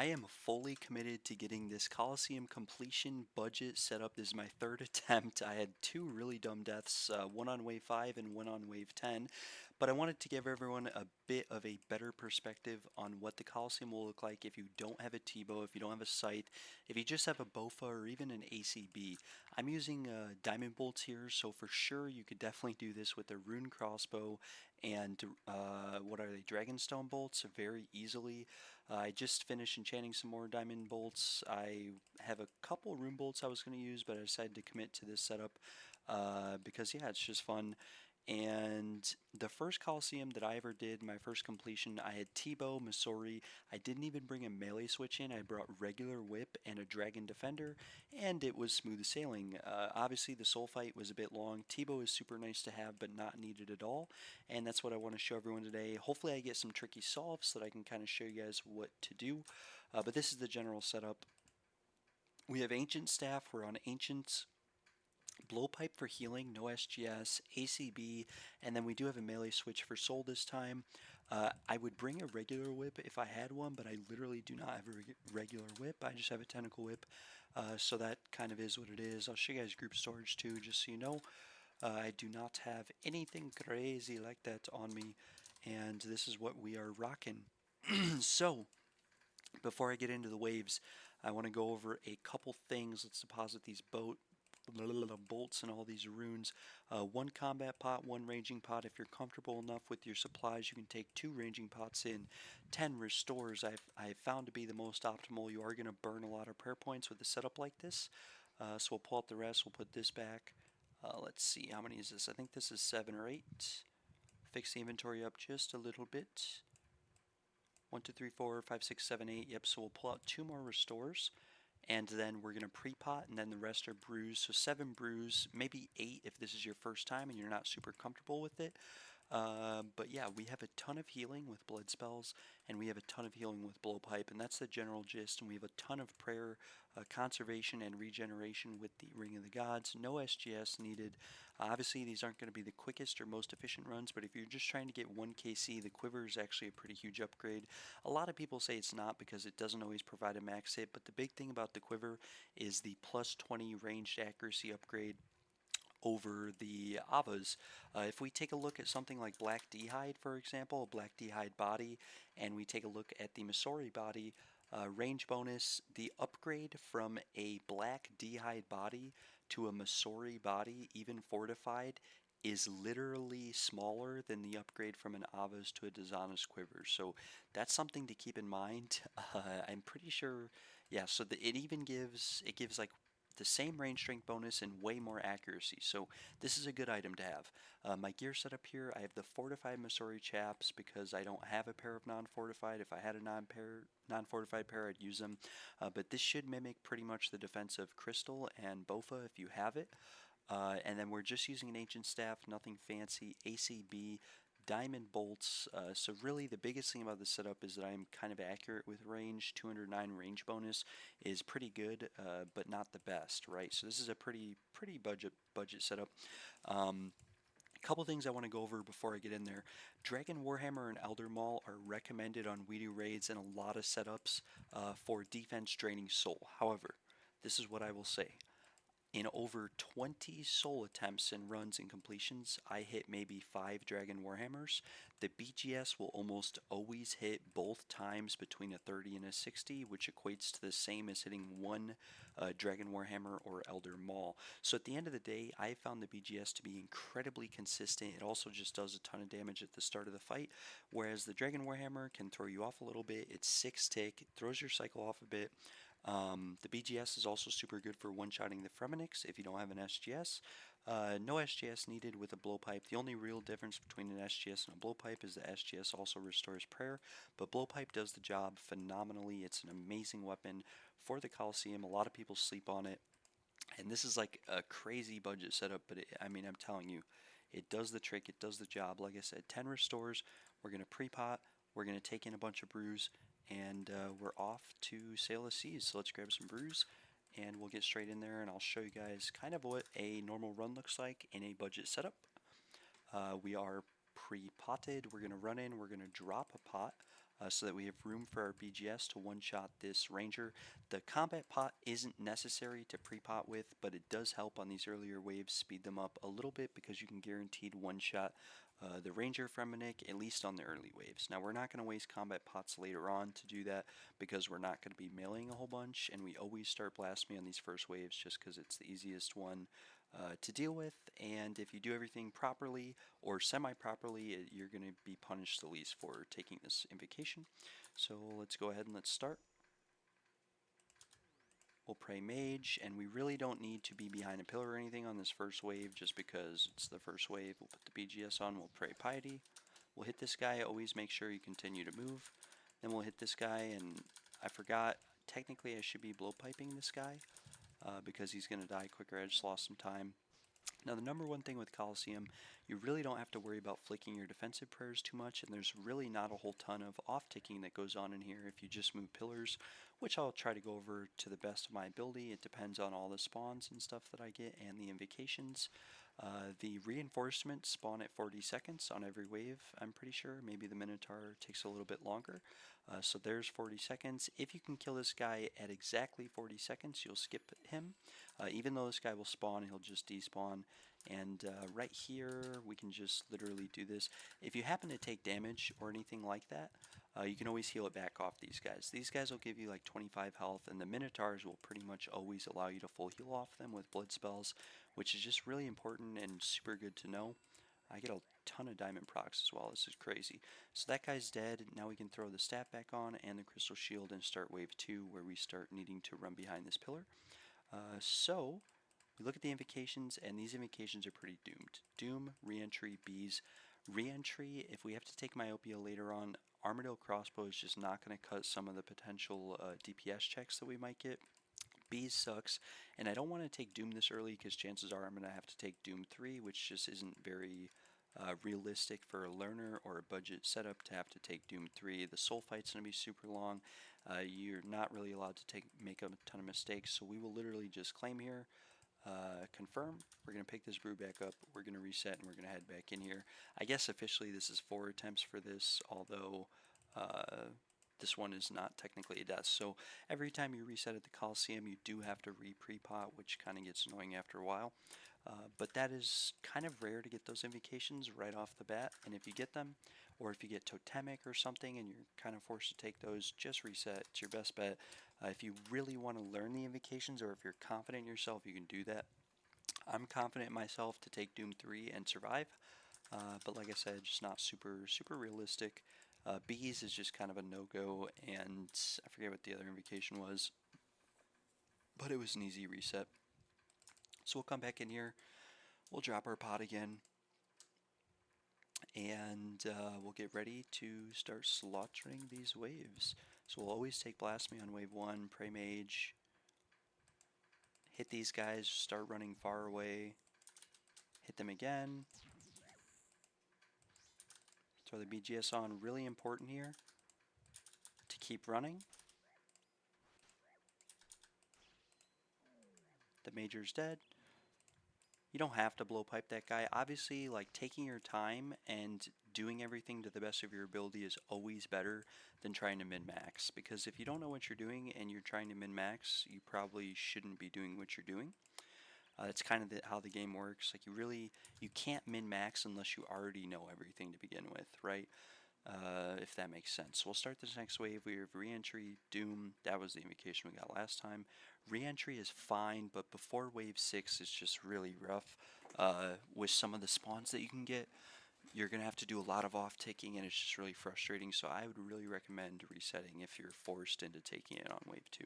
I am fully committed to getting this Colosseum completion budget set up. This is my third attempt. I had two really dumb deaths, one on wave 5 and one on wave 10, but I wanted to give everyone a bit of a better perspective on what the Colosseum will look like if you don't have a T-bow, if you don't have a scythe, if you just have a BOFA or even an ACB. I'm using diamond bolts here, so for sure you could definitely do this with a rune crossbow and what are they, dragonstone bolts very easily. I just finished enchanting some more diamond bolts. I have a couple rune bolts I was going to use, but I decided to commit to this setup because, yeah, it's just fun. And the first Colosseum that I ever did, my first completion, I had T-bow, Missouri. I didn't even bring a melee switch in. I brought regular whip and a dragon defender, and it was smooth sailing. Obviously, the soul fight was a bit long. T-bow is super nice to have, but not needed at all. And that's what I want to show everyone today. Hopefully, I get some tricky solves so that I can kind of show you guys what to do. But this is the general setup. We have Ancient Staff. We're on Ancients. Blowpipe for healing, no SGS, ACB, and then we do have a melee switch for soul this time. I would bring a regular whip if I had one, but I literally do not have a regular whip. I just have a tentacle whip, so that kind of is what it is. I'll show you guys group storage too, just so you know. I do not have anything crazy like that on me, and this is what we are rocking. So, before I get into the waves, I want to go over a couple things. Let's deposit these bolts and all these runes. One combat pot, one ranging pot. If you're comfortable enough with your supplies, you can take 2 ranging pots in. 10 restores I've found to be the most optimal. You are going to burn a lot of prayer points with a setup like this. So we'll pull out the rest. We'll put this back. Let's see, how many is this? I think this is 7 or 8. Fix the inventory up just a little bit. 1, 2, 3, 4, 5, 6, 7, 8. Yep, so we'll pull out 2 more restores. And then we're going to pre-pot, and then the rest are brews. So 7 brews, maybe 8 if this is your first time and you're not super comfortable with it. But yeah, we have a ton of healing with blood spells, and we have a ton of healing with blowpipe, and that's the general gist. And we have a ton of prayer, conservation, and regeneration with the Ring of the Gods. No SGS needed. Obviously, these aren't going to be the quickest or most efficient runs, but if you're just trying to get 1 KC, the quiver is actually a pretty huge upgrade. A lot of people say it's not because it doesn't always provide a max hit, but the big thing about the quiver is the plus 20 ranged accuracy upgrade over the Avas. If we take a look at something like Black D'hide, for example, a Black D'hide body, and we take a look at the Missouri body, range bonus, the upgrade from a Black D'hide body to a Missouri body, even fortified, is literally smaller than the upgrade from an Avas to a Dishonest Quiver. So that's something to keep in mind. I'm pretty sure, yeah, so it even gives like the same range strength bonus and way more accuracy. So this is a good item to have. My gear setup here, I have the fortified Missouri chaps because I don't have a pair of non-fortified. If I had a non-fortified pair, I'd use them. But this should mimic pretty much the defensive crystal and Bofa if you have it. And then we're just using an ancient staff, nothing fancy, ACB, diamond bolts. So really the biggest thing about this setup is that I'm kind of accurate with range. 209 range bonus is pretty good, but not the best, right? So this is a pretty budget setup. A couple things I want to go over before I get in there. Dragon Warhammer and Elder Maul are recommended on We Do Raids and a lot of setups for defense draining soul. However, this is what I will say. In over 20 soul attempts and runs and completions, I hit maybe 5 Dragon Warhammers. The BGS will almost always hit both times between a 30 and a 60, which equates to the same as hitting 1 Dragon Warhammer or Elder Maul. So at the end of the day, I found the BGS to be incredibly consistent. It also just does a ton of damage at the start of the fight, whereas the Dragon Warhammer can throw you off a little bit. It's 6 tick, throws your cycle off a bit. The BGS is also super good for one-shotting the Fremenix if you don't have an SGS. No SGS needed with a blowpipe. The only real difference between an SGS and a blowpipe is the SGS also restores prayer, but blowpipe does the job phenomenally. It's an amazing weapon for the Colosseum. A lot of people sleep on it, and this is like a crazy budget setup, but I mean, I'm telling you, it does the trick, it does the job. Like I said, 10 restores, we're going to pre-pot, we're going to take in a bunch of brews, and we're off to sail the seas. So let's grab some brews and we'll get straight in there, and I'll show you guys kind of what a normal run looks like in a budget setup. We are pre-potted. We're going to run in, we're going to drop a pot. so that we have room for our BGS to one-shot this Ranger. The combat pot isn't necessary to pre-pot with, but it does help on these earlier waves speed them up a little bit because you can guaranteed one-shot the Ranger from a Nick, at least on the early waves. Now we're not going to waste combat pots later on to do that because we're not going to be mailing a whole bunch, and we always start Blast Me on these first waves just because it's the easiest one to deal with, and if you do everything properly or semi-properly, you're going to be punished the least for taking this invocation. So let's go ahead and let's start. We'll pray Mage, and we really don't need to be behind a pillar or anything on this first wave just because it's the first wave. We'll put the BGS on, we'll pray Piety. We'll hit this guy, always make sure you continue to move. Then we'll hit this guy, and I forgot, technically I should be blowpiping this guy because he's going to die quicker. I just lost some time. Now the number one thing with Colosseum, you really don't have to worry about flicking your defensive prayers too much, and there's really not a whole ton of off-ticking that goes on in here if you just move pillars, which I'll try to go over to the best of my ability. It depends on all the spawns and stuff that I get and the invocations. The reinforcements spawn at 40 seconds on every wave, I'm pretty sure. Maybe the Minotaur takes a little bit longer. So there's 40 seconds. If you can kill this guy at exactly 40 seconds, you'll skip him. Even though this guy will spawn, he'll just despawn. And right here, we can just literally do this. If you happen to take damage or anything like that, you can always heal it back off these guys. These guys will give you like 25 health, and the Minotaurs will pretty much always allow you to full heal off them with blood spells, which is just really important and super good to know. I get a ton of diamond procs as well. This is crazy. So that guy's dead. Now we can throw the stat back on and the crystal shield and start wave 2, where we start needing to run behind this pillar. So we look at the invocations, and these invocations are pretty doomed. Doom, Reentry, Bees. Reentry, if we have to take Myopia later on, Armadillo Crossbow is just not going to cut some of the potential DPS checks that we might get. Bees sucks, and I don't want to take Doom this early because chances are I'm going to have to take Doom 3, which just isn't very realistic for a learner or a budget setup to have to take Doom 3. The soul fight's going to be super long. You're not really allowed to make a ton of mistakes, so we will literally just claim here, confirm. We're going to pick this brew back up, we're going to reset, and we're going to head back in here. I guess officially this is 4 attempts for this, although this one is not technically a death. So every time you reset at the Colosseum, you do have to re-pre-pot, which kind of gets annoying after a while. But that is kind of rare to get those invocations right off the bat, and if you get them, or if you get totemic or something and you're kind of forced to take those, just reset. It's your best bet. If you really want to learn the invocations, or if you're confident in yourself, you can do that. I'm confident in myself to take Doom 3 and survive, but like I said, just not super realistic. Bees is just kind of a no-go, and I forget what the other invocation was, but it was an easy reset. So we'll come back in here, we'll drop our pot again, and we'll get ready to start slaughtering these waves. So we'll always take Blast Me on wave 1, pray Mage, hit these guys, start running far away, hit them again, throw the BGS on. Really important here to keep running. The Major's dead. You don't have to blow pipe that guy. Obviously, like, taking your time and doing everything to the best of your ability is always better than trying to min-max, because if you don't know what you're doing and you're trying to min-max, you probably shouldn't be doing what you're doing. That's kind of how the game works. Like, you can't min-max unless you already know everything to begin with, right? If that makes sense. We'll start this next wave. We have Reentry, Doom. That was the invocation we got last time. Reentry is fine, but before wave 6 is just really rough. With some of the spawns that you can get, you're going to have to do a lot of off-ticking, and it's just really frustrating. So I would really recommend resetting if you're forced into taking it on wave 2.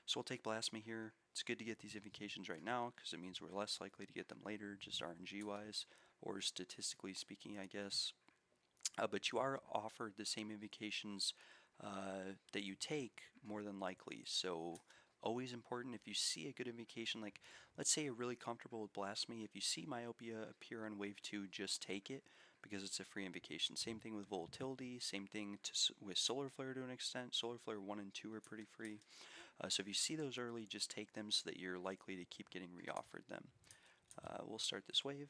So we'll take Blast Me here. It's good to get these invocations right now because it means we're less likely to get them later, just RNG-wise, or statistically speaking, I guess. But you are offered the same invocations that you take more than likely. So always important, if you see a good invocation, like let's say you're really comfortable with Blast Me, if you see Myopia appear on wave 2, just take it because it's a free invocation. Same thing with Volatility, same thing with Solar Flare to an extent. Solar Flare 1 and 2 are pretty free. So if you see those early, just take them so that you're likely to keep getting re-offered them. We'll start this wave.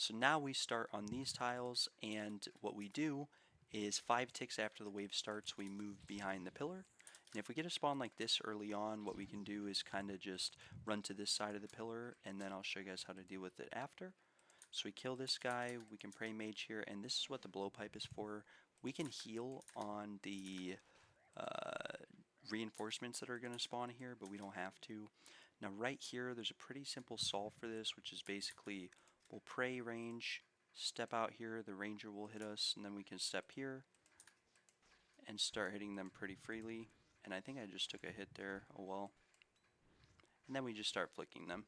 So now we start on these tiles, and what we do is 5 ticks after the wave starts, we move behind the pillar. And if we get a spawn like this early on, what we can do is kind of just run to this side of the pillar, and then I'll show you guys how to deal with it after. So we kill this guy, we can pray mage here, and this is what the blowpipe is for. We can heal on the reinforcements that are going to spawn here, but we don't have to. Now right here, there's a pretty simple solve for this, which is basically we'll pray range, step out here, the ranger will hit us, and then we can step here and start hitting them pretty freely. And I think I just took a hit there, oh well. And then we just start flicking them.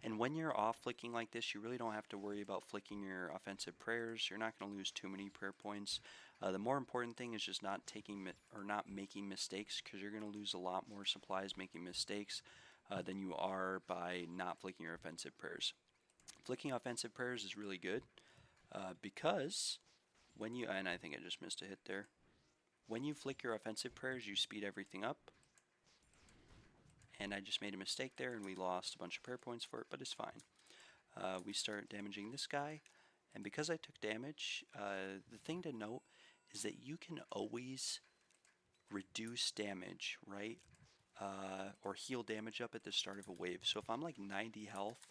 And when you're off flicking like this, you really don't have to worry about flicking your offensive prayers. You're not going to lose too many prayer points. The more important thing is just not taking or not making mistakes, because you're going to lose a lot more supplies making mistakes than you are by not flicking your offensive prayers. Flicking offensive prayers is really good because when you, and I think I just missed a hit there. When you flick your offensive prayers, you speed everything up. And I just made a mistake there, and we lost a bunch of prayer points for it, but it's fine. We start damaging this guy, and because I took damage, the thing to note is that you can always reduce damage, right? Or heal damage up at the start of a wave. So if I'm like 90 health,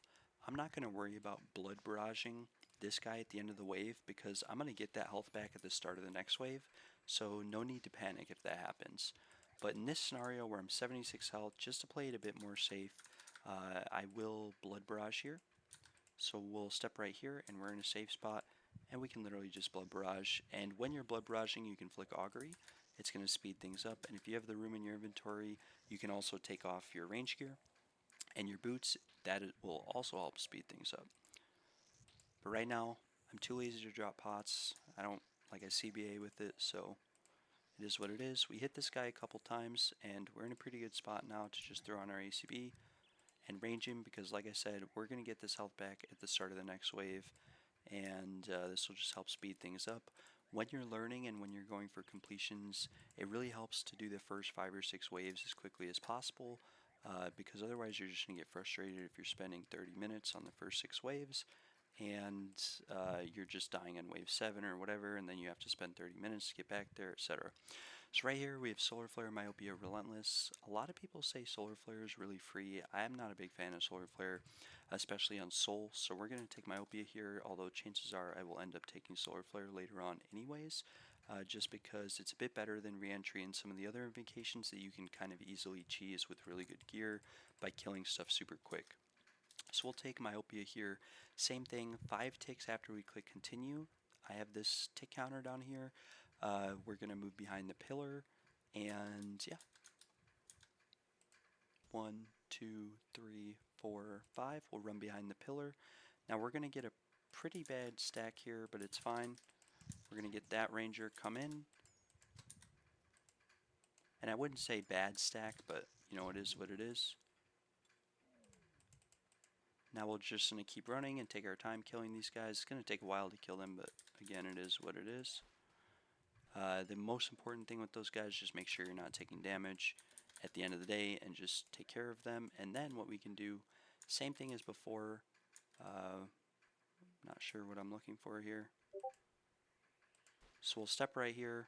I'm not going to worry about blood barraging this guy at the end of the wave, because I'm going to get that health back at the start of the next wave, so no need to panic if that happens. But in this scenario where I'm 76 health, just to play it a bit more safe, I will blood barrage here. So we'll step right here, and we're in a safe spot, and we can literally just blood barrage. And when you're blood barraging, you can flick augury. It's going to speed things up, and if you have the room in your inventory, you can also take off your range gear and your boots. That will also help speed things up. But right now, I'm too lazy to drop pots. I don't like ACB with it, so it is what it is. We hit this guy a couple times, and we're in a pretty good spot now to just throw on our ACB and range him, because like I said, we're going to get this health back at the start of the next wave, and this will just help speed things up. When you're learning and when you're going for completions, it really helps to do the first 5 or 6 waves as quickly as possible, because otherwise you're just going to get frustrated if you're spending 30 minutes on the first 6 waves, and you're just dying on wave 7 or whatever, and then you have to spend 30 minutes to get back there, etc. So right here we have Solar Flare, Myopia, Relentless. A lot of people say Solar Flare is really free. I am not a big fan of Solar Flare, especially on Soul, so we're going to take Myopia here, although chances are I will end up taking Solar Flare later on anyways, just because it's a bit better than Reentry and some of the other invocations that you can kind of easily cheese with really good gear by killing stuff super quick. So we'll take Myopia here. Same thing, 5 ticks after we click continue. I have this tick counter down here. We're going to move behind the pillar, and yeah. 1, 2, 3, 4, 5. We'll run behind the pillar. Now we're going to get a pretty bad stack here, but it's fine. We're going to get that ranger come in. And I wouldn't say bad stack, but you know, it is what it is. Now we're just going to keep running and take our time killing these guys. It's going to take a while to kill them, but again, it is what it is. The most important thing with those guys, just make sure you're not taking damage at the end of the day, and just take care of them. And then what we can do, same thing as before. Not sure what I'm looking for here. So we'll step right here.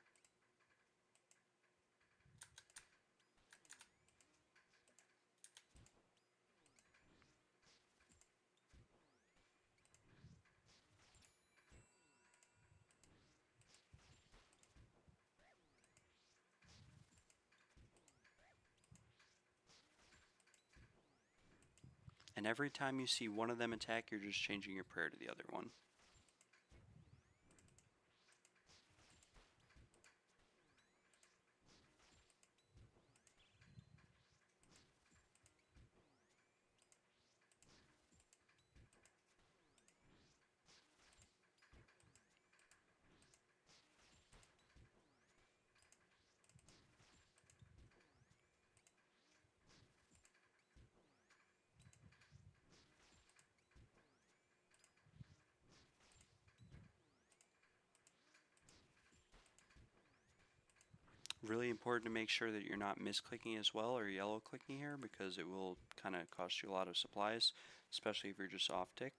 And every time you see one of them attack, you're just changing your prayer to the other one. Really important to make sure that you're not misclicking as well or yellow clicking here, because it will kind of cost you a lot of supplies, especially if you're just off tick.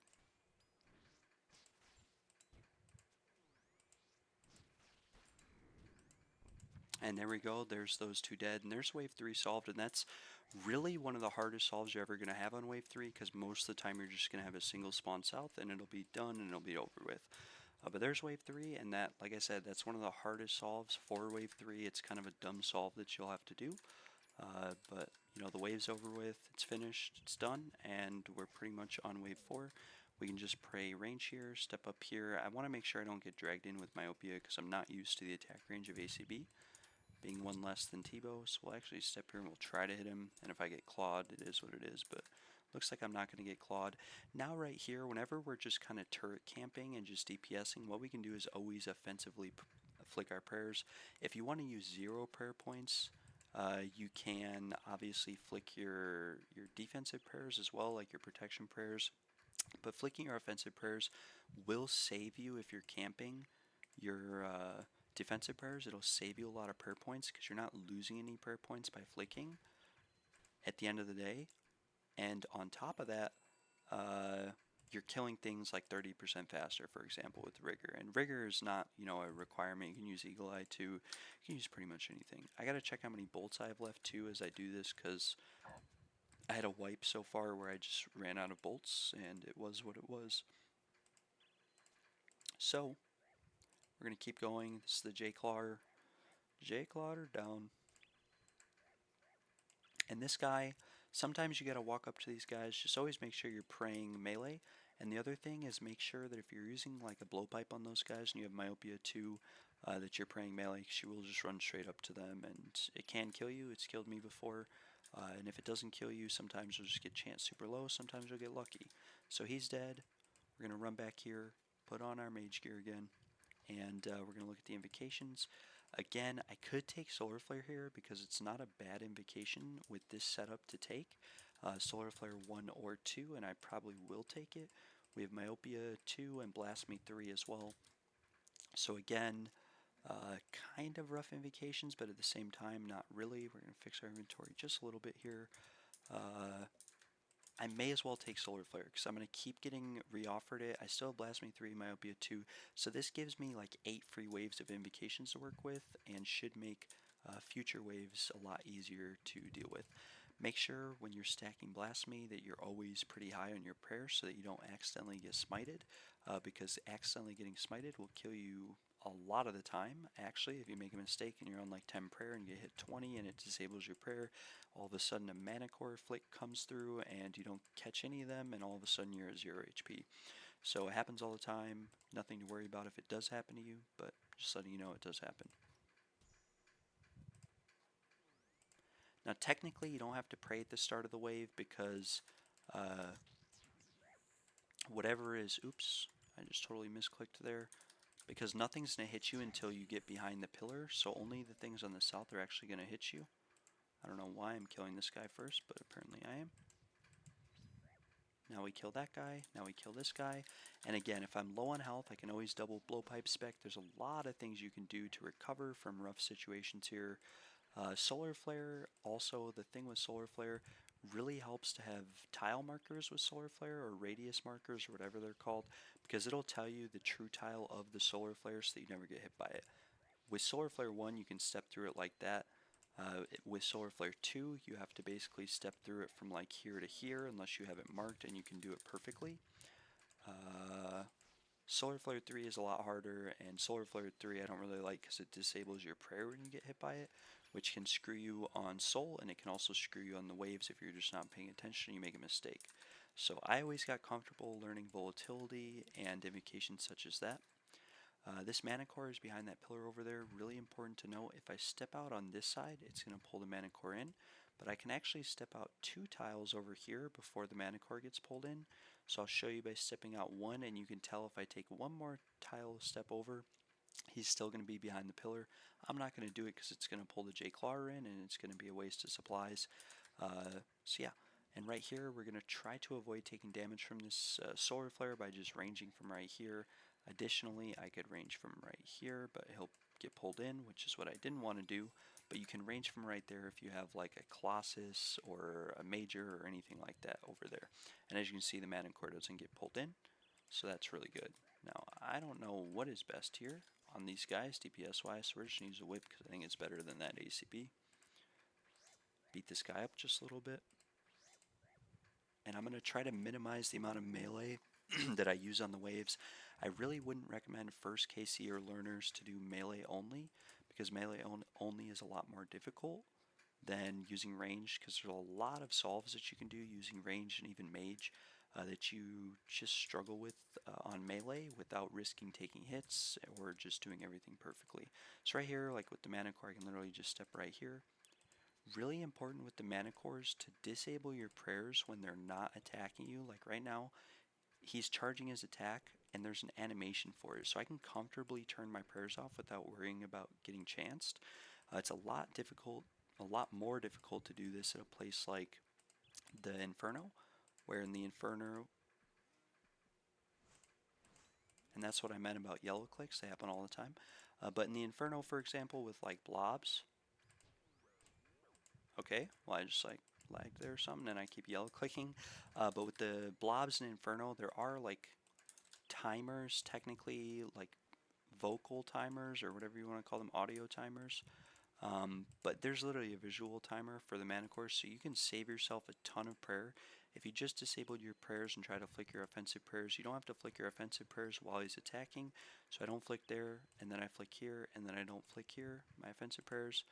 And there we go, there's those two dead, and there's wave 3 solved, and that's really one of the hardest solves you're ever going to have on wave 3, because most of the time you're just going to have a single spawn south, and it'll be done, and it'll be over with. But there's wave 3, and that, like I said, that's one of the hardest solves for wave 3. It's kind of a dumb solve that you'll have to do, but you know, the wave's over with, it's finished, it's done, and we're pretty much on wave 4. We can just pray range here, step up here. I want to make sure I don't get dragged in with myopia because I'm not used to the attack range of ACB, being one less than Tebow. So we'll actually step here and we'll try to hit him, and if I get clawed, it is what it is, but looks like I'm not going to get clawed. Now right here, whenever we're just kind of turret camping and just DPSing, what we can do is always offensively flick our prayers. If you want to use 0 prayer points, you can obviously flick your defensive prayers as well, like your protection prayers. But flicking your offensive prayers will save you if you're camping your defensive prayers. It'll save you a lot of prayer points because you're not losing any prayer points by flicking at the end of the day. And on top of that, you're killing things like 30% faster, for example, with Rigor. And Rigor is not, you know, a requirement. You can use Eagle Eye too. You can use pretty much anything. I gotta check how many bolts I have left too as I do this, because I had a wipe so far where I just ran out of bolts, and it was what it was. So we're gonna keep going. This is the J-Claw. J-Claw down. And this guy, sometimes you gotta walk up to these guys. Just always make sure you're praying melee. And the other thing is make sure that if you're using like a blowpipe on those guys and you have myopia too, that you're praying melee, because you will just run straight up to them and it can kill you. It's killed me before. And if it doesn't kill you, sometimes you'll just get chance super low, sometimes you'll get lucky. So he's dead. We're going to run back here, put on our mage gear again, and we're going to look at the invocations. Again, I could take Solar Flare here because it's not a bad invocation with this setup to take. Solar Flare 1 or 2, and I probably will take it. We have Myopia 2 and Blasphemy 3 as well. So again, kind of rough invocations, but at the same time, not really. We're going to fix our inventory just a little bit here. I may as well take Solar Flare because I'm going to keep getting re-offered it. I still have Blasphemy 3, Myopia 2, so this gives me like 8 free waves of invocations to work with and should make future waves a lot easier to deal with. Make sure when you're stacking Blasphemy that you're always pretty high on your prayer so that you don't accidentally get smited, because accidentally getting smited will kill you a lot of the time. Actually, if you make a mistake and you're on like 10 prayer and you hit 20 and it disables your prayer, all of a sudden a Manacore flick comes through and you don't catch any of them, and all of a sudden you're at 0 HP. So it happens all the time. Nothing to worry about if it does happen to you, but just letting you know it does happen. Now technically you don't have to pray at the start of the wave because whatever is, oops, I just totally misclicked there, because nothing's going to hit you until you get behind the pillar, so only the things on the south are actually going to hit you. I don't know why I'm killing this guy first, but apparently I am. Now we kill that guy, now we kill this guy, and again, if I'm low on health, I can always double blowpipe spec. There's a lot of things you can do to recover from rough situations here. Solar Flare, also the thing with Solar Flare, really helps to have tile markers with Solar Flare, or radius markers, or whatever they're called, because it'll tell you the true tile of the Solar Flare so that you never get hit by it. With Solar Flare 1, you can step through it like that. With Solar Flare 2, you have to basically step through it from like here to here unless you have it marked, and you can do it perfectly. Solar Flare 3 is a lot harder, and Solar Flare 3 I don't really like because it disables your prayer when you get hit by it, which can screw you on soul, and it can also screw you on the waves if you're just not paying attention and you make a mistake. So I always got comfortable learning volatility and invocations such as that. This Manacore is behind that pillar over there. Really important to note, if I step out on this side, it's going to pull the Manacore in, but I can actually step out 2 tiles over here before the Manacore gets pulled in. So I'll show you by stepping out 1, and you can tell if I take 1 more tile step over, he's still going to be behind the pillar. I'm not going to do it because it's going to pull the J-Claw in, and it's going to be a waste of supplies. So yeah. And right here, we're going to try to avoid taking damage from this Solar Flare by just ranging from right here. Additionally, I could range from right here, but he'll get pulled in, which is what I didn't want to do. but you can range from right there if you have like a Colossus or a Major or anything like that over there. And as you can see, the Manacore doesn't get pulled in, so that's really good. Now, I don't know what is best here on these guys, DPS-wise, so we're just going to use a whip because I think it's better than that ACB. Beat this guy up just a little bit. And I'm going to try to minimize the amount of melee that I use on the waves. I really wouldn't recommend first KC or learners to do melee only, because melee only is a lot more difficult than using range, because there's a lot of solves that you can do using range and even mage that you just struggle with on melee without risking taking hits or just doing everything perfectly. So right here, like with the Manacore, I can literally just step right here. Really important with the Manacores to disable your prayers when they're not attacking you. Like right now, he's charging his attack and there's an animation for it, so I can comfortably turn my prayers off without worrying about getting chanced. It's a lot more difficult to do this at a place like the Inferno, where in the Inferno, and that's what I meant about yellow clicks, they happen all the time. But in the Inferno, for example, with like blobs, okay, well I just like lagged there or something and I keep yellow clicking. But with the blobs in Inferno, there are like timers, technically, like vocal timers or whatever you want to call them, audio timers. But there's literally a visual timer for the Manacore, so you can save yourself a ton of prayer. If you just disabled your prayers and try to flick your offensive prayers, you don't have to flick your offensive prayers while he's attacking. So I don't flick there, and then I flick here, and then I don't flick here, my offensive prayers.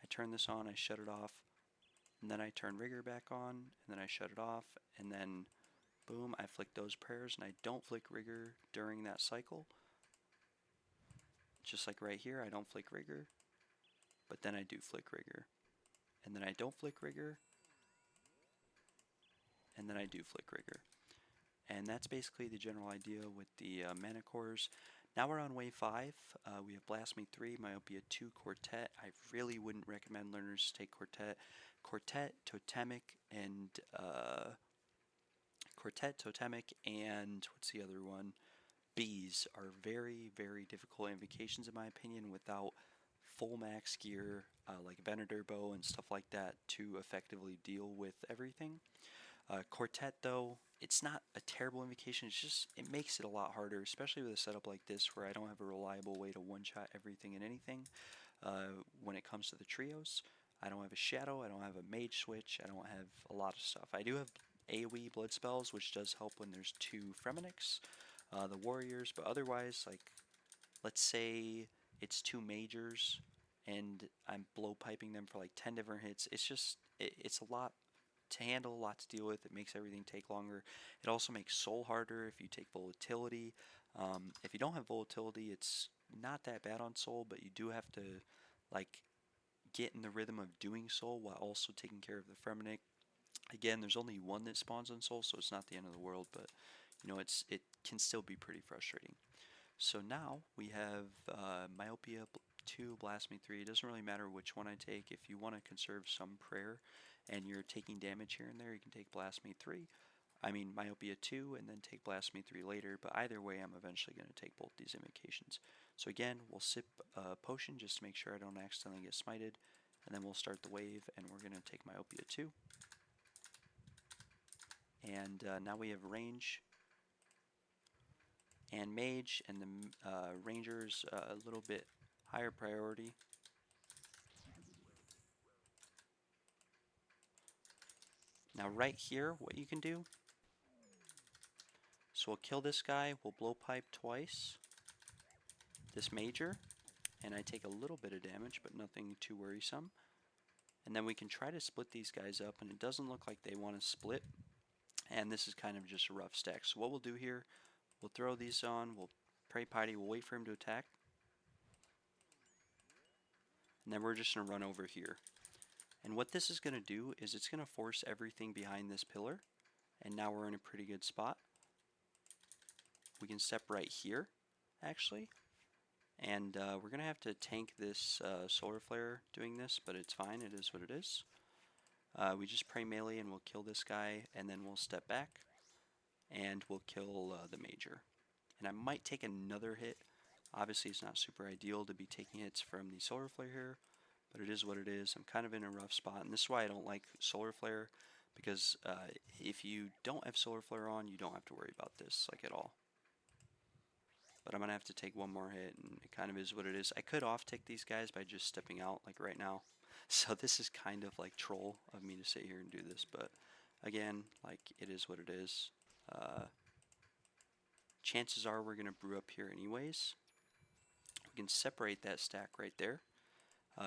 I turn this on, I shut it off, and then I turn rigor back on, and then I shut it off, and then boom, I flick those prayers, and I don't flick rigor during that cycle. Just like right here, I don't flick rigor, but then I do flick rigor. And then I don't flick rigor, and then I do flick rigor. And that's basically the general idea with the Manacores. Now we're on wave 5. We have Blasphemy 3, Myopia 2, Quartet. I really wouldn't recommend learners to take Quartet. Quartet, Totemic, and what's the other one? Bees are very, very difficult invocations in my opinion without full max gear like Venator bow and stuff like that to effectively deal with everything. Quartet though, it's not a terrible invocation, it makes it a lot harder, especially with a setup like this where I don't have a reliable way to one-shot everything and anything. When it comes to the trios, I don't have a shadow, I don't have a mage switch, I don't have a lot of stuff. I do have AoE blood spells, which does help when there's 2 Fremenics, the warriors, but otherwise, like, let's say it's 2 majors and I'm blow piping them for like 10 different hits. It's a lot to handle, a lot to deal with. It makes everything take longer. It also makes soul harder if you take volatility. If you don't have volatility, it's not that bad on soul, but you do have to like get in the rhythm of doing soul while also taking care of the Fremenic. Again, there's only one that spawns on soul, so it's not the end of the world, but you know, it can still be pretty frustrating. So now we have Myopia 2, Blasphemy 3. It doesn't really matter which one I take. If you want to conserve some prayer and you're taking damage here and there, you can take Blasphemy 3. Myopia 2 and then take Blasphemy 3 later, but either way I'm eventually going to take both these invocations. So again, we'll sip a potion just to make sure I don't accidentally get smited, and then we'll start the wave and we're going to take Myopia 2. And now we have range and mage, and the ranger's a little bit higher priority. Now right here, what you can do, so we'll kill this guy, we'll blow pipe twice, this major, and I take a little bit of damage, but nothing too worrisome. And then we can try to split these guys up, and it doesn't look like they want to split, and this is kind of just a rough stack. So what we'll do here, we'll throw these on, we'll pray piety, we'll wait for him to attack, and then we're just going to run over here. And what this is going to do is it's going to force everything behind this pillar, and now we're in a pretty good spot. We can step right here, actually, and we're going to have to tank this solar flare doing this, but it's fine, it is what it is. We just pray melee and we'll kill this guy, and then we'll step back, and we'll kill the major. And I might take another hit. Obviously it's not super ideal to be taking hits from the solar flare here, but it is what it is. I'm kind of in a rough spot, and this is why I don't like Solar Flare, because if you don't have Solar Flare on, you don't have to worry about this like at all. But I'm gonna have to take one more hit, and it kind of is what it is. I could off tick these guys by just stepping out like right now. So this is kind of like troll of me to sit here and do this, but again, like it is what it is. Chances are we're gonna brew up here anyways. We can separate that stack right there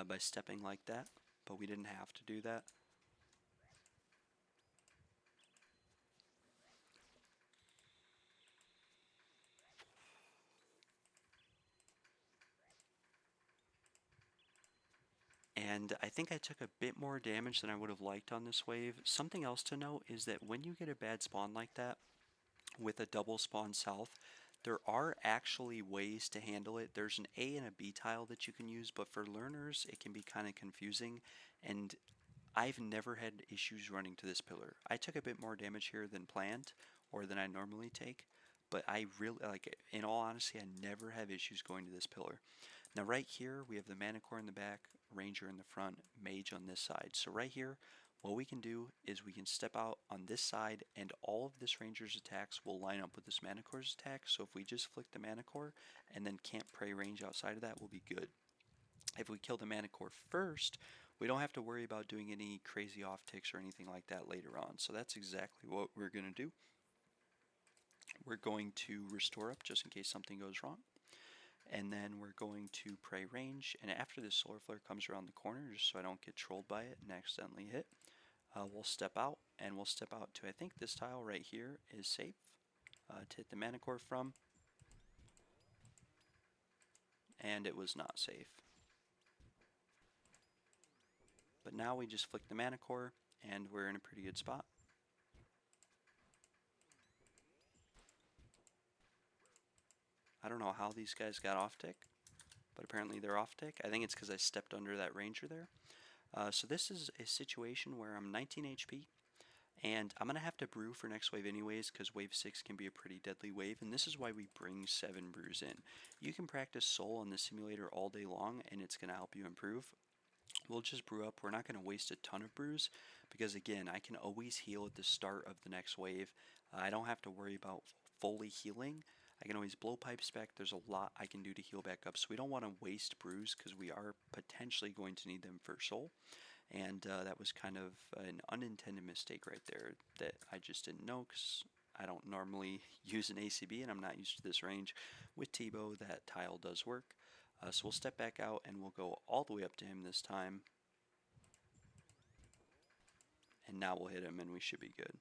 by stepping like that, but we didn't have to do that. And I think I took a bit more damage than I would have liked on this wave. Something else to note is that when you get a bad spawn like that, with a double spawn south, there are actually ways to handle it. There's an A and a B tile that you can use, but for learners, it can be kind of confusing. And I've never had issues running to this pillar. I took a bit more damage here than planned, or than I normally take, but I really, like, in all honesty, I never have issues going to this pillar. Now right here, we have the Manacore in the back, Ranger in the front, Mage on this side. So right here, what we can do is we can step out on this side, and all of this Ranger's attacks will line up with this Manacore's attack. So if we just flick the Manacore and then can't pray range outside of that, we'll be good. If we kill the Manacore first, we don't have to worry about doing any crazy off ticks or anything like that later on. So that's exactly what we're going to do. We're going to restore up just in case something goes wrong. And then we're going to pray range, and after this solar flare comes around the corner, just so I don't get trolled by it and accidentally hit, we'll step out, and we'll step out to, I think this tile right here is safe to hit the Manacore from, and it was not safe. But now we just flick the Manacore, and we're in a pretty good spot. I don't know how these guys got off tick, but apparently they're off tick. I think it's because I stepped under that Ranger there. So this is a situation where I'm 19 HP, and I'm going to have to brew for next wave anyways, because wave 6 can be a pretty deadly wave, and this is why we bring 7 brews in. You can practice soul on the simulator all day long, and it's going to help you improve. We'll just brew up. We're not going to waste a ton of brews, because again, I can always heal at the start of the next wave. I don't have to worry about fully healing. I can always blow pipes back. There's a lot I can do to heal back up, so we don't want to waste brews, because we are potentially going to need them for soul. And that was kind of an unintended mistake right there that I just didn't know, because I don't normally use an ACB and I'm not used to this range. With Tebow, that tile does work. So we'll step back out and we'll go all the way up to him this time. And now we'll hit him and we should be good.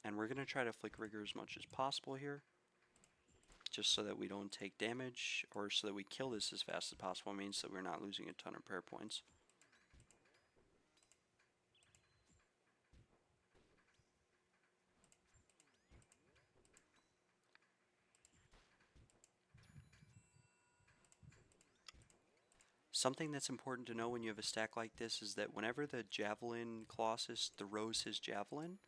And we're going to try to flick rigger as much as possible here, just so that we don't take damage, or so that we kill this as fast as possible, means that we're not losing a ton of prayer points. Something that's important to know when you have a stack like this is that whenever the Javelin Colossus throws his Javelin,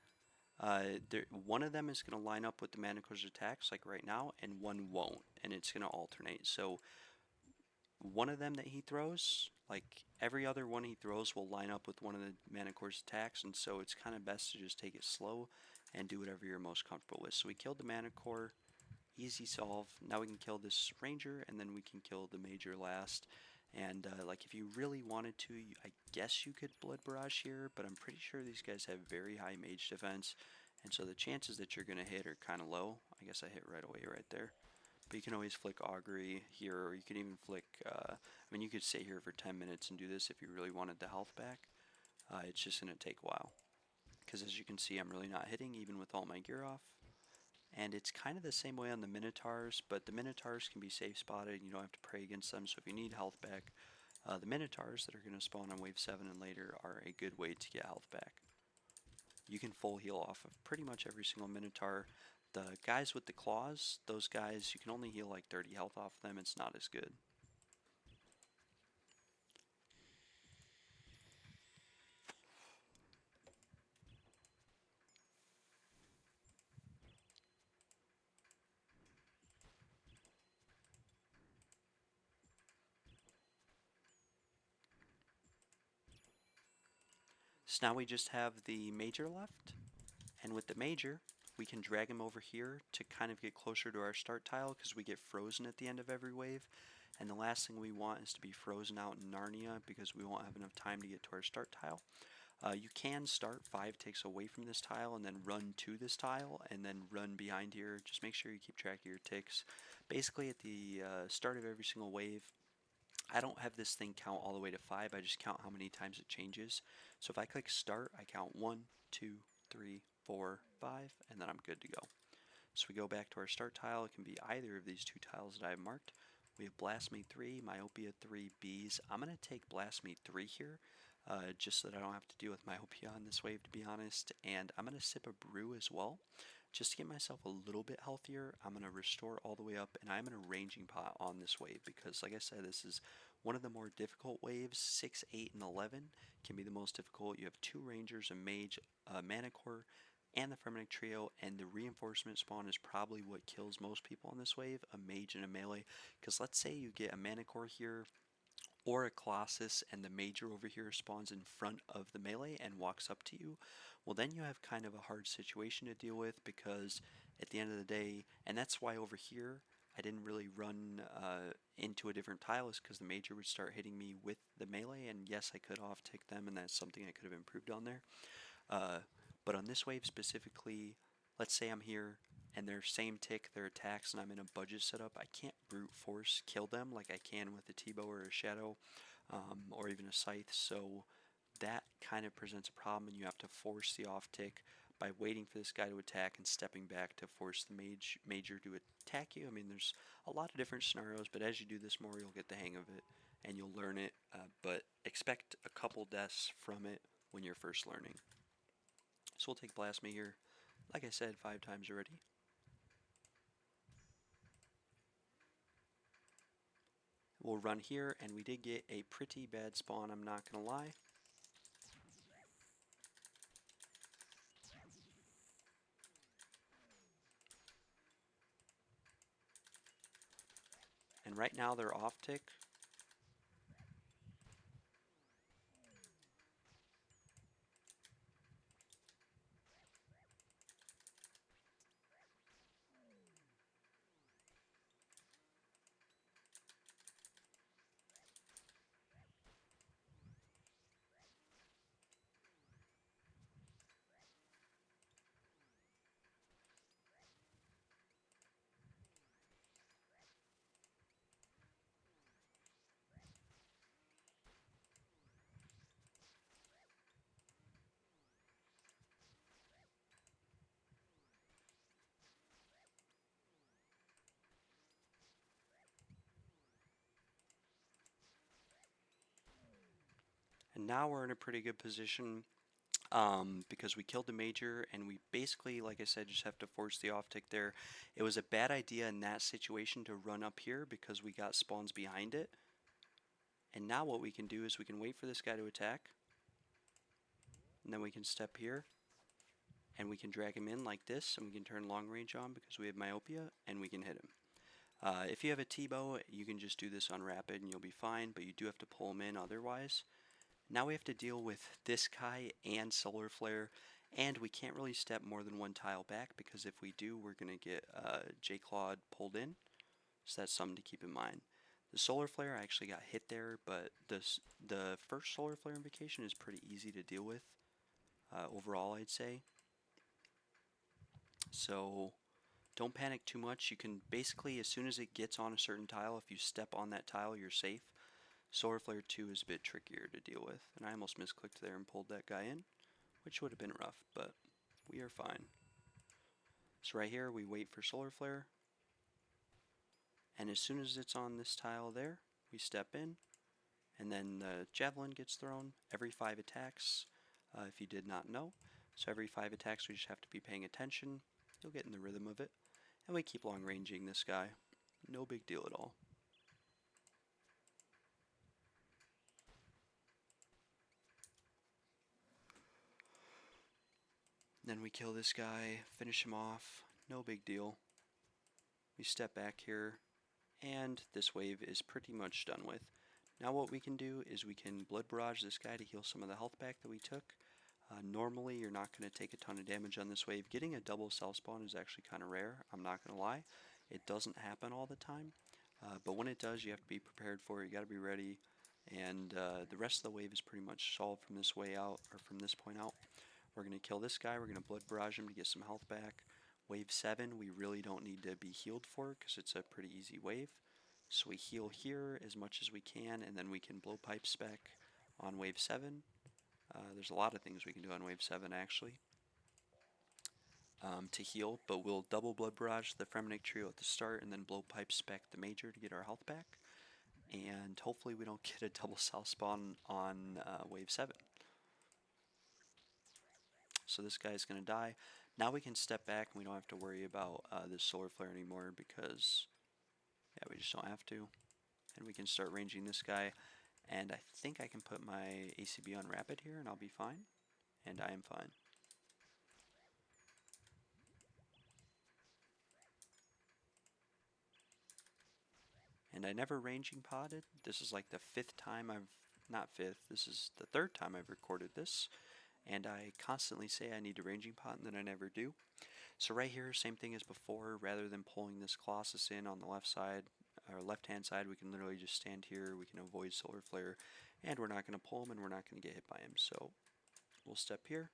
one of them is going to line up with the Manacore's attacks, like right now, and one won't, and it's going to alternate. So one of them that he throws, like every other one he throws, will line up with one of the Manacore's attacks, and so it's kind of best to just take it slow and do whatever you're most comfortable with. So we killed the Manacore, easy solve. Now we can kill this Ranger, and then we can kill the Major last. And like if you really wanted to, I guess you could Blood Barrage here, but I'm pretty sure these guys have very high mage defense, and so the chances that you're going to hit are kind of low. I guess I hit right away right there. But you can always flick Augury here, or you can even flick, I mean you could stay here for 10 minutes and do this if you really wanted the health back. It's just going to take a while. Because as you can see, I'm really not hitting even with all my gear off. And it's kind of the same way on the Minotaurs, but the Minotaurs can be safe spotted and you don't have to pray against them, so if you need health back, the Minotaurs that are going to spawn on wave 7 and later are a good way to get health back. You can full heal off of pretty much every single Minotaur. The guys with the claws, those guys, you can only heal like 30 health off them, it's not as good. So now we just have the major left, and with the major, we can drag him over here to kind of get closer to our start tile because we get frozen at the end of every wave. And the last thing we want is to be frozen out in Narnia because we won't have enough time to get to our start tile. You can start 5 ticks away from this tile and then run to this tile and then run behind here. Just make sure you keep track of your ticks. Basically at the start of every single wave, I don't have this thing count all the way to 5, I just count how many times it changes. So if I click start, I count 1, 2, 3, 4, 5, and then I'm good to go. So we go back to our start tile. It can be either of these two tiles that I have marked. We have Blastmate 3, Myopia 3, Bees. I'm going to take Blastmate 3 here, just so that I don't have to deal with Myopia on this wave, to be honest. And I'm going to sip a brew as well, just to get myself a little bit healthier. I'm going to restore all the way up, and I'm going to Ranging Pot on this wave, because like I said, this is one of the more difficult waves. 6, 8, and 11 can be the most difficult. You have 2 Rangers, a Mage, a Manacore, and the Frenetic Trio, and the reinforcement spawn is probably what kills most people on this wave, a Mage and a Melee, because let's say you get a Manacore here, or a Colossus, and the Major over here spawns in front of the Melee and walks up to you, well then you have kind of a hard situation to deal with, because at the end of the day, and that's why over here, I didn't really run into a different tile, is because the Major would start hitting me with the Melee, and yes, I could off-tick them, and that's something I could have improved on there. But on this wave specifically, let's say I'm here and they're same tick, their attacks, and I'm in a budget setup, I can't brute force kill them like I can with a T-bow or a Shadow, or even a Scythe, so that kind of presents a problem, and you have to force the off tick by waiting for this guy to attack and stepping back to force the major to attack you. I mean, there's a lot of different scenarios, but as you do this more, you'll get the hang of it, and you'll learn it, but expect a couple deaths from it when you're first learning. So we'll take Blast Me here, like I said, 5 times already. We'll run here, and we did get a pretty bad spawn, I'm not going to lie. And right now they're off tick. And now we're in a pretty good position, because we killed the major, and we basically, like I said, just have to force the off tick there. It was a bad idea in that situation to run up here because we got spawns behind it. And now what we can do is we can wait for this guy to attack, and then we can step here, and we can drag him in like this, and we can turn long range on because we have Myopia, and we can hit him. If you have a T-bow, you can just do this on rapid and you'll be fine, but you do have to pull him in otherwise. Now we have to deal with this guy and Solar Flare, and we can't really step more than 1 tile back, because if we do, we're going to get J-Clawed pulled in, so that's something to keep in mind. The Solar Flare actually got hit there, but the first Solar Flare Invocation is pretty easy to deal with, overall I'd say. So don't panic too much. You can basically, as soon as it gets on a certain tile, if you step on that tile, you're safe. Solar Flare 2 is a bit trickier to deal with, and I almost misclicked there and pulled that guy in, which would have been rough, but we are fine. So right here, we wait for Solar Flare, and as soon as it's on this tile there, we step in, and then the Javelin gets thrown every 5 attacks, if you did not know. So every 5 attacks, we just have to be paying attention. You'll get in the rhythm of it. And we keep long ranging this guy. No big deal at all. Then we kill this guy, finish him off, no big deal. We step back here, and this wave is pretty much done with. Now what we can do is we can Blood Barrage this guy to heal some of the health back that we took. Normally, you're not going to take a ton of damage on this wave. Getting a double self spawn is actually kind of rare, I'm not going to lie. It doesn't happen all the time, but when it does, you have to be prepared for it. You got to be ready, and the rest of the wave is pretty much solved from this way out, or from this point out. We're going to kill this guy. We're going to blood barrage him to get some health back. Wave 7, we really don't need to be healed for because it's a pretty easy wave. So we heal here as much as we can, and then we can blow pipe spec on wave 7. There's a lot of things we can do on wave 7 actually to heal, but we'll double blood barrage the Fremenic trio at the start and then blow pipe spec the major to get our health back. And hopefully we don't get a double south spawn on wave 7. So this guy's going to die. Now we can step back and we don't have to worry about this solar flare anymore because, yeah, we just don't have to. And we can start ranging this guy. And I think I can put my ACB on rapid here and I'll be fine. And I am fine. And I never ranging potted. This is like the this is the third time I've recorded this. And I constantly say I need to ranging pot and then I never do. So right here, same thing as before, rather than pulling this Colossus in on the left side, or left hand side, we can literally just stand here, we can avoid solar flare, and we're not going to pull him and we're not going to get hit by him. So we'll step here.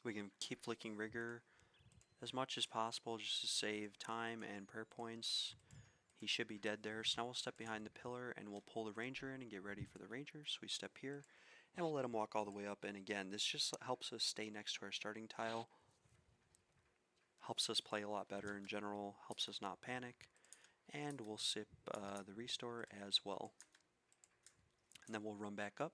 We can keep flicking rigor as much as possible just to save time and prayer points. He should be dead there. So now we'll step behind the pillar and we'll pull the ranger in and get ready for the ranger. So we step here and we'll let him walk all the way up. And again, this just helps us stay next to our starting tile. Helps us play a lot better in general. Helps us not panic. And we'll sip the restore as well. And then we'll run back up.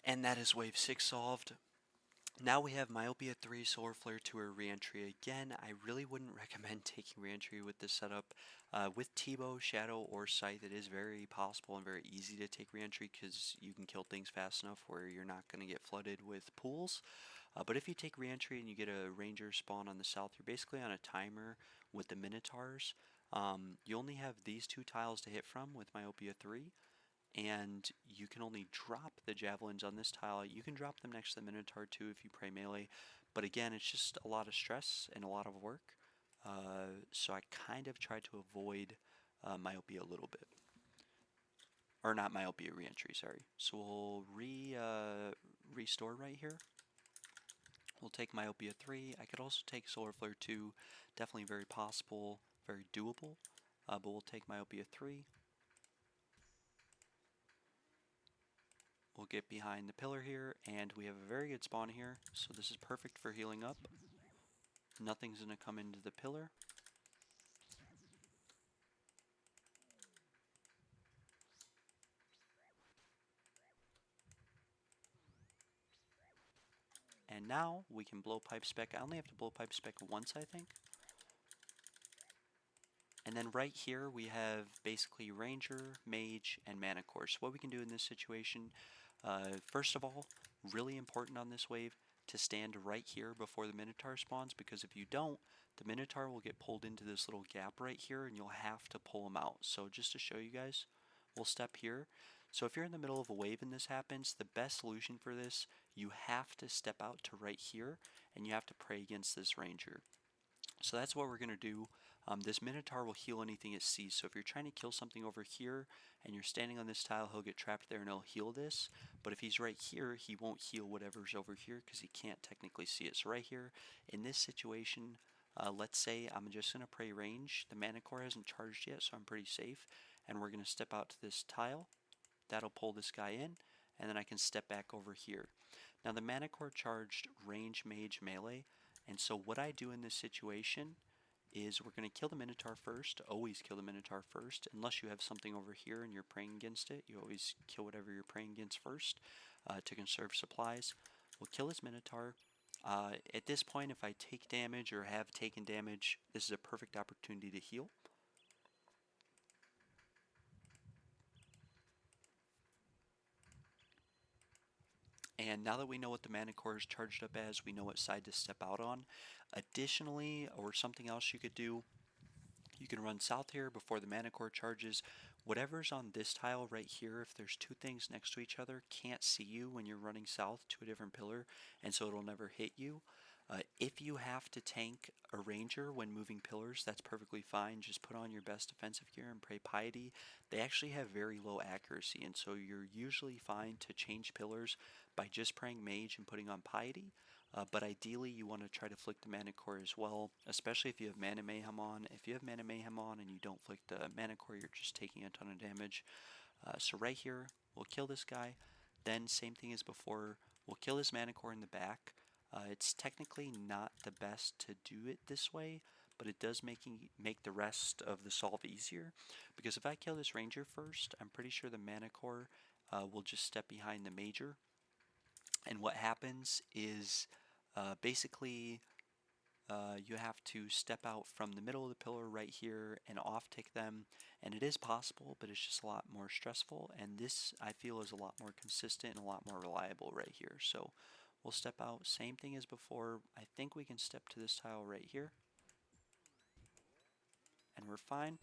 And that is wave 6 solved. Now we have Myopia 3, Solar Flare 2, or Reentry. Again, I really wouldn't recommend taking Reentry with this setup. With T-Bow, Shadow, or Scythe, it is very possible and very easy to take Reentry because you can kill things fast enough where you're not going to get flooded with pools. But if you take Reentry and you get a Ranger spawn on the south, you're basically on a timer with the Minotaurs. You only have these two tiles to hit from with Myopia 3. And you can only drop the javelins on this tile. You can drop them next to the Minotaur too if you pray melee, but again, it's just a lot of stress and a lot of work. So I kind of try to avoid myopia a little bit, or not myopia reentry. Sorry. So we'll restore right here. We'll take myopia 3. I could also take solar flare 2. Definitely very possible, very doable. But we'll take myopia 3. We'll get behind the pillar here, and we have a very good spawn here, so this is perfect for healing up. Nothing's going to come into the pillar. And now we can blow pipe spec. I only have to blow pipe spec once, I think. And then right here we have basically Ranger, Mage, and Manacore. So what we can do in this situation, first of all, really important on this wave, to stand right here before the Minotaur spawns, because if you don't, the Minotaur will get pulled into this little gap right here and you'll have to pull him out. So just to show you guys, we'll step here. So if you're in the middle of a wave and this happens, the best solution for this, you have to step out to right here and you have to pray against this Ranger. So that's what we're going to do. This Minotaur will heal anything it sees. So if you're trying to kill something over here and you're standing on this tile, he'll get trapped there and he'll heal this. But if he's right here, he won't heal whatever's over here because he can't technically see it. So right here, in this situation, let's say I'm just going to pray range. The Manacore hasn't charged yet, so I'm pretty safe. And we're going to step out to this tile. That'll pull this guy in, and then I can step back over here. Now the Manacore charged range, mage, melee. And so what I do in this situation is we're going to kill the Minotaur first. Always kill the Minotaur first. Unless you have something over here and you're praying against it, you always kill whatever you're praying against first to conserve supplies. We'll kill his Minotaur. At this point, if I take damage or have taken damage, this is a perfect opportunity to heal. And now that we know what the Manacore is charged up as, we know what side to step out on. Additionally, or something else you could do, you can run south here before the Manacore charges. Whatever's on this tile right here, if there's two things next to each other, can't see you when you're running south to a different pillar, and so it'll never hit you. If you have to tank a ranger when moving pillars, that's perfectly fine. Just put on your best defensive gear and pray piety. They actually have very low accuracy, and so you're usually fine to change pillars by just praying mage and putting on piety. But ideally, you want to try to flick the Manacore as well, especially if you have Mana Mayhem on. If you have Mana Mayhem on and you don't flick the Manacore, you're just taking a ton of damage. So right here, we'll kill this guy. Then same thing as before, we'll kill this Manacore in the back. It's technically not the best to do it this way, but it does make the rest of the solve easier. Because if I kill this Ranger first, I'm pretty sure the Manacore will just step behind the Major. And what happens is basically you have to step out from the middle of the pillar right here and off-tick them. And it is possible, but it's just a lot more stressful. And this, I feel, is a lot more consistent and a lot more reliable right here. So we'll step out, same thing as before. I think we can step to this tile right here. And we're fine.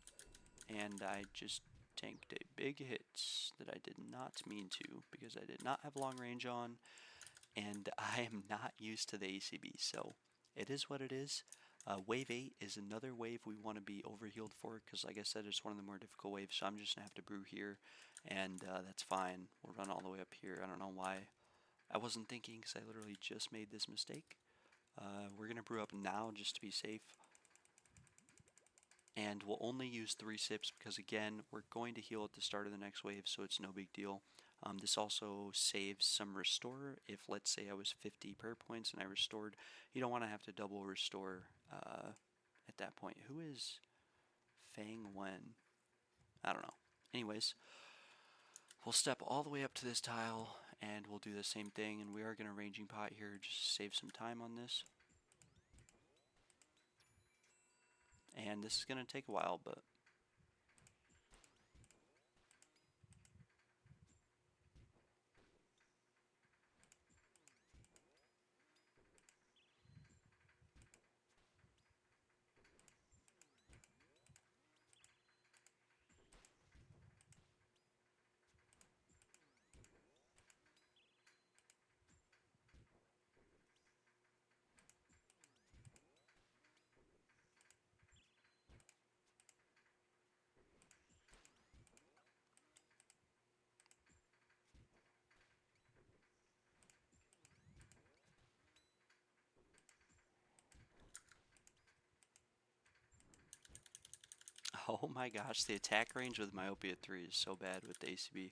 And I just tanked a big hit that I did not mean to because I did not have long range on. And I am not used to the ACB, so it is what it is. Wave 8 is another wave we want to be overhealed for because, like I said, it's one of the more difficult waves, so I'm just going to have to brew here, and that's fine. We'll run all the way up here. I don't know why I wasn't thinking because I literally just made this mistake. We're going to brew up now just to be safe. And we'll only use 3 sips because, again, we're going to heal at the start of the next wave, so it's no big deal. This also saves some restore. If, let's say, I was 50 prayer points and I restored, you don't want to have to double restore at that point. Who is Fang Wen? I don't know. Anyways, we'll step all the way up to this tile, and we'll do the same thing, and we are going to ranging pot here just to save some time on this. And this is going to take a while, but oh my gosh, the attack range with Myopia 3 is so bad with the ACB.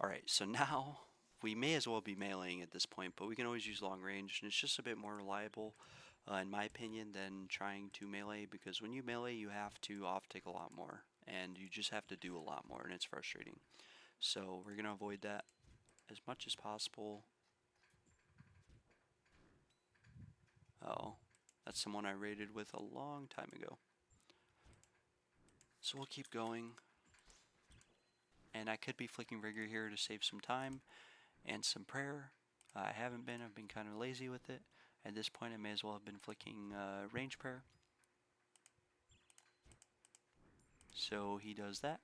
Alright, so now we may as well be meleeing at this point, but we can always use long range, and it's just a bit more reliable, in my opinion, than trying to melee, because when you melee, you have to off-tick a lot more, and you just have to do a lot more, and it's frustrating. So we're going to avoid that as much as possible. That's someone I raided with a long time ago. So we'll keep going. And I could be flicking Rigor here to save some time and some prayer. I haven't been, I've been kind of lazy with it. At this point I may as well have been flicking range prayer. So he does that.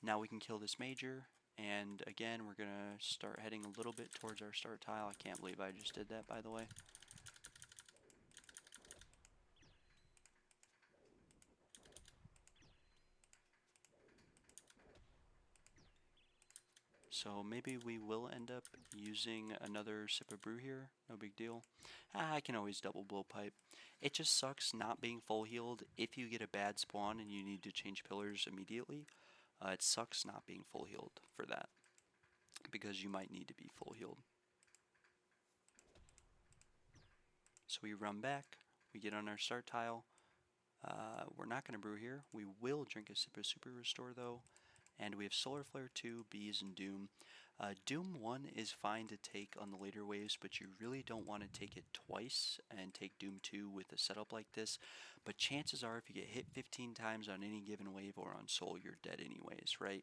Now we can kill this major, and again we're gonna start heading a little bit towards our start tile. I can't believe I just did that, by the way. So maybe we will end up using another sip of brew here, no big deal. I can always double blow pipe. It just sucks not being full healed if you get a bad spawn and you need to change pillars immediately. It sucks not being full healed for that, because you might need to be full healed. So we run back, we get on our start tile. We're not going to brew here. We will drink a sip of Super Restore though. And we have Solar Flare 2, Bees, and Doom. Doom 1 is fine to take on the later waves, but you really don't want to take it twice and take Doom 2 with a setup like this. But chances are if you get hit 15 times on any given wave or on Soul, you're dead anyways, right?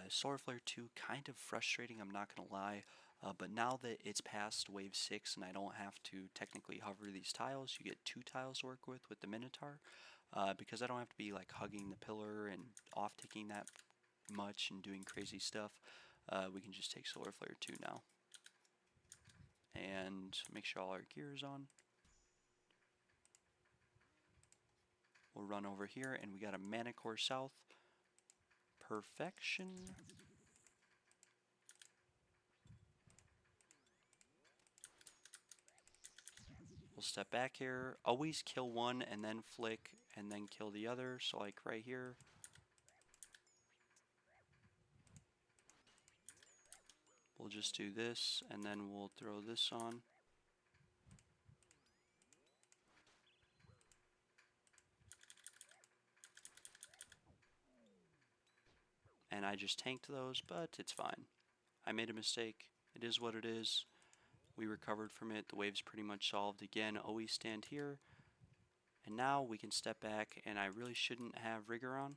Solar Flare 2, kind of frustrating, I'm not going to lie. But now that it's past wave 6 and I don't have to technically hover these tiles, you get 2 tiles to work with the Minotaur. Because I don't have to be like hugging the pillar and off-ticking that much and doing crazy stuff, we can just take Solar Flare 2 now. And make sure all our gear is on. We'll run over here and we got a Manacore South. Perfection. We'll step back here. Always kill one and then flick and then kill the other. So like right here. We'll just do this and then we'll throw this on. And I just tanked those, but it's fine. I made a mistake. It is what it is. We recovered from it. The wave's pretty much solved. Again, always stand here. And now we can step back, and I really shouldn't have Rigor on.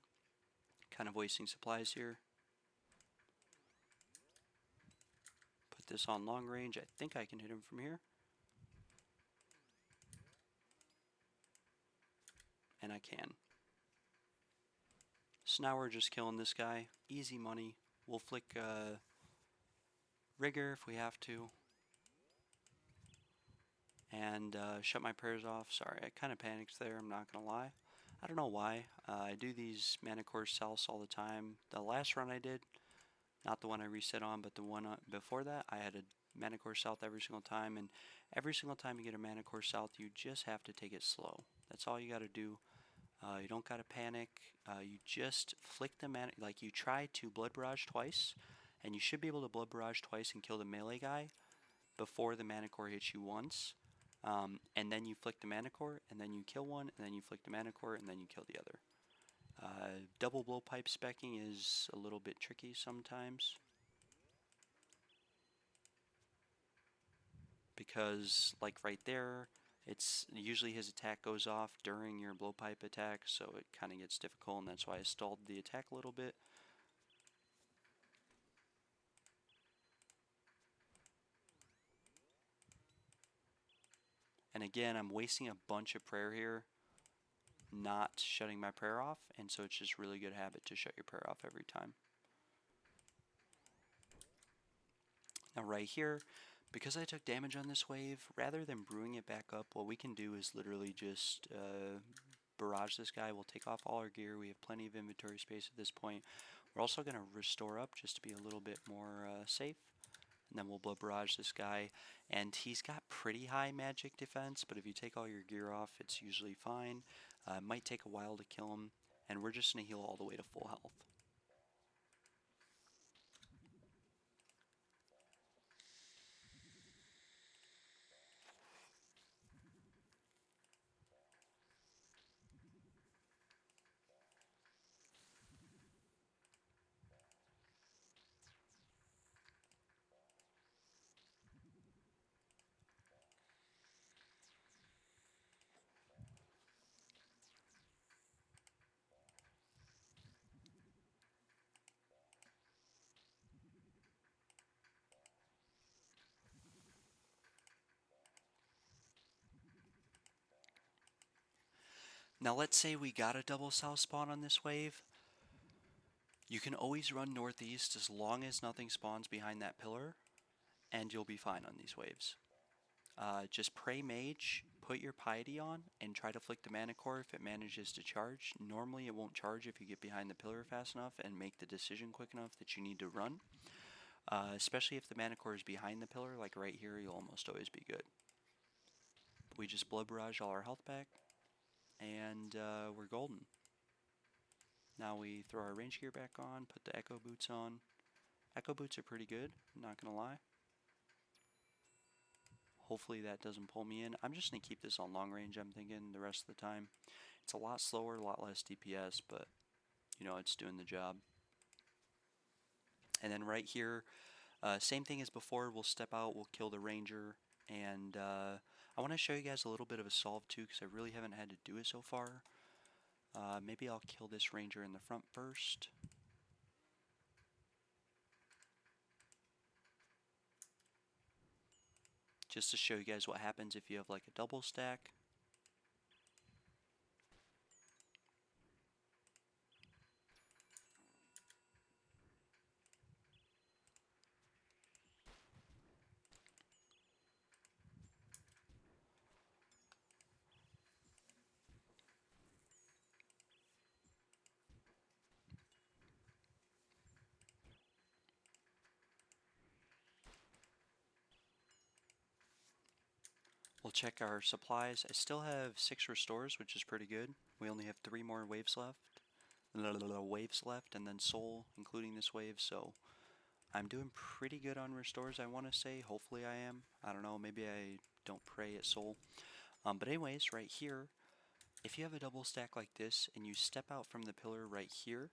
Kind of wasting supplies here. Put this on long range. I think I can hit him from here. And I can. So now we're just killing this guy. Easy money. We'll flick Rigor if we have to. And shut my prayers off. Sorry, I kind of panicked there, I'm not going to lie. I don't know why. I do these Manacore Souths all the time. The last run I did, not the one I reset on, but the one before that, I had a Manacore South every single time. And every single time you get a Manacore South, you just have to take it slow. That's all you got to do. You don't got to panic. You just flick the mana. Like you try to Blood Barrage twice, and you should be able to Blood Barrage twice and kill the melee guy before the Manacore hits you once. And then you flick the Manacore, and then you kill one, and then you flick the Manacore, and then you kill the other. Double blowpipe specking is a little bit tricky sometimes, because like right there, it's usually his attack goes off during your blowpipe attack, so it kind of gets difficult, and that's why I stalled the attack a little bit. And again, I'm wasting a bunch of prayer here, not shutting my prayer off, and so it's just really good habit to shut your prayer off every time. Now right here, because I took damage on this wave, rather than brewing it back up, what we can do is literally just barrage this guy. We'll take off all our gear. We have plenty of inventory space at this point. We're also going to restore up just to be a little bit more safe. And then we'll blood barrage this guy. And he's got pretty high magic defense, but if you take all your gear off, it's usually fine. It might take a while to kill him. And we're just going to heal all the way to full health. Now let's say we got a double south spawn on this wave. You can always run northeast as long as nothing spawns behind that pillar, and you'll be fine on these waves. Just pray mage, put your piety on, and try to flick the Manacore if it manages to charge. Normally it won't charge if you get behind the pillar fast enough and make the decision quick enough that you need to run. Especially if the Manacore is behind the pillar, like right here, you'll almost always be good. We just blood barrage all our health back, and we're golden. Now we throw our range gear back on, put the echo boots on. Echo boots are pretty good, not gonna lie. Hopefully that doesn't pull me in. I'm just gonna keep this on long range, I'm thinking, the rest of the time. It's a lot slower, a lot less DPS, but you know, it's doing the job. And then right here, same thing as before, we'll step out, we'll kill the ranger, and I want to show you guys a little bit of a solve too, because I really haven't had to do it so far. Maybe I'll kill this ranger in the front first. Just to show you guys what happens if you have like a double stack. We'll check our supplies. I still have 6 restores, which is pretty good. We only have 3 more waves left. Waves left, and then soul, including this wave, so I'm doing pretty good on restores, I want to say. Hopefully I am. I don't know, maybe I don't pray at soul. But anyways, right here, if you have a double stack like this and you step out from the pillar right here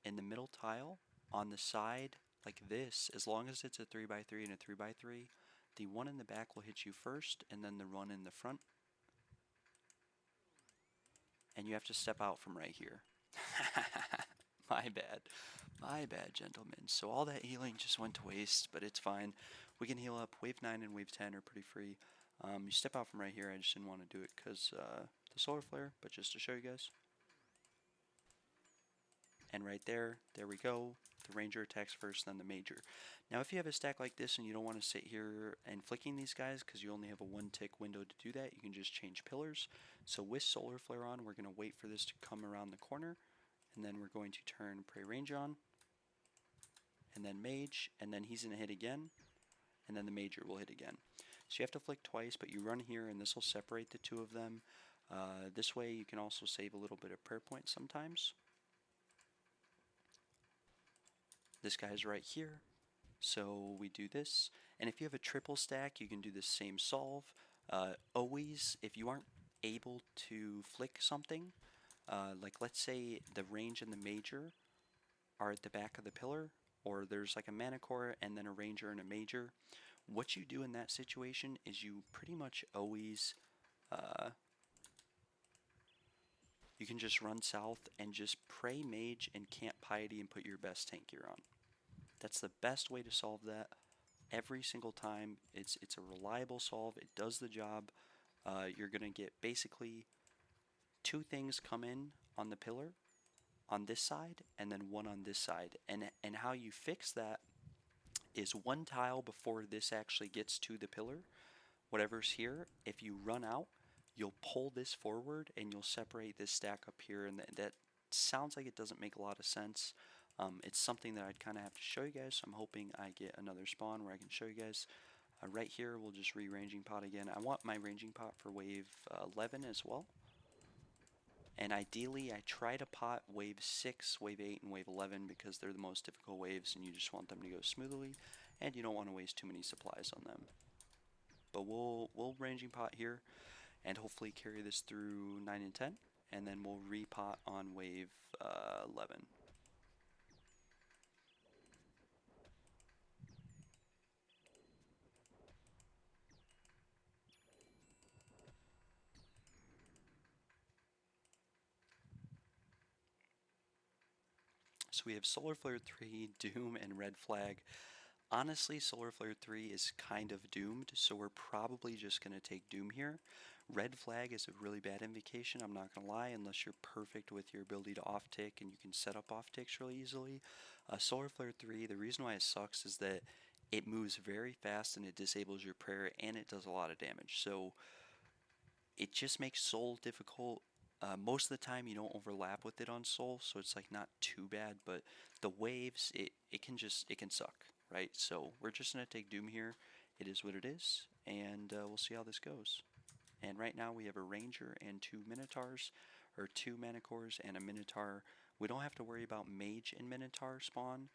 in the middle tile on the side like this, as long as it's a 3x3 and a 3x3, the one in the back will hit you first and then the one in the front. And you have to step out from right here. My bad. My bad, gentlemen. So all that healing just went to waste, but it's fine. We can heal up. Wave 9 and Wave 10 are pretty free. You step out from right here. I just didn't want to do it because the solar flare, but just to show you guys. And right there, there we go. The ranger attacks first, then the major. Now if you have a stack like this and you don't want to sit here and flicking these guys because you only have a 1 tick window to do that, you can just change pillars. So with solar flare on, we're going to wait for this to come around the corner, and then we're going to turn Prey Range on, and then Mage, and then he's going to hit again, and then the Major will hit again. So you have to flick twice, but you run here and this will separate the two of them. This way you can also save a little bit of prayer points sometimes. This guy's right here, so we do this. And if you have a triple stack, you can do the same solve. Always, if you aren't able to flick something, like let's say the range and the major are at the back of the pillar, or there's like a Manacore and then a ranger and a major, what you do in that situation is you pretty much always, you can just run south and just pray mage and camp piety and put your best tank gear on. That's the best way to solve that every single time. It's a reliable solve. It does the job. You're going to get basically 2 things come in on the pillar on this side and then 1 on this side. And how you fix that is 1 tile before this actually gets to the pillar. Whatever's here, if you run out, you'll pull this forward and you'll separate this stack up here, and that sounds like it doesn't make a lot of sense. It's something that I'd kind of have to show you guys, so I'm hoping I get another spawn where I can show you guys. Right here, we'll just re-ranging pot again. I want my ranging pot for wave 11 as well. And ideally, I try to pot wave 6, wave 8, and wave 11 because they're the most difficult waves and you just want them to go smoothly and you don't want to waste too many supplies on them. But we'll ranging pot here and hopefully carry this through 9 and 10, and then we'll repot on wave 11. So we have Solar Flare 3, Doom, and Red Flag. Honestly, Solar Flare 3 is kind of doomed, so we're probably just going to take Doom here. Red flag is a really bad invocation, I'm not going to lie, unless you're perfect with your ability to off tick and you can set up off ticks really easily. Solar Flare 3, the reason why it sucks is that it moves very fast and it disables your prayer and it does a lot of damage. So it just makes Soul difficult. Most of the time you don't overlap with it on Soul, so it's like not too bad, but the waves, it can suck, right? So we're just gonna take Doom here. It is what it is, and we'll see how this goes. And right now we have a Ranger and two Minotaurs, or two Manacores and a Minotaur. We don't have to worry about Mage and Minotaur spawn,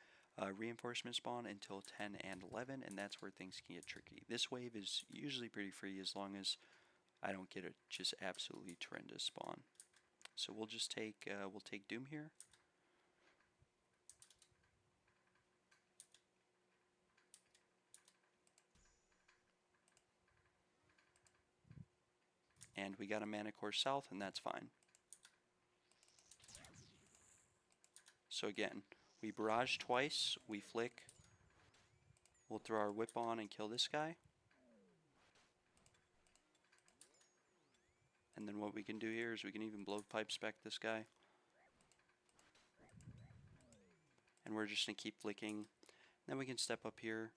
reinforcement spawn until 10 and 11, and that's where things can get tricky. This wave is usually pretty free as long as I don't get a just absolutely horrendous spawn. So we'll just take Doom here. And we got a Manacore south, and that's fine. So again, we barrage twice, we flick, we'll throw our whip on and kill this guy. And then what we can do here is we can even blowpipe spec this guy. And we're just going to keep flicking. Then we can step up here.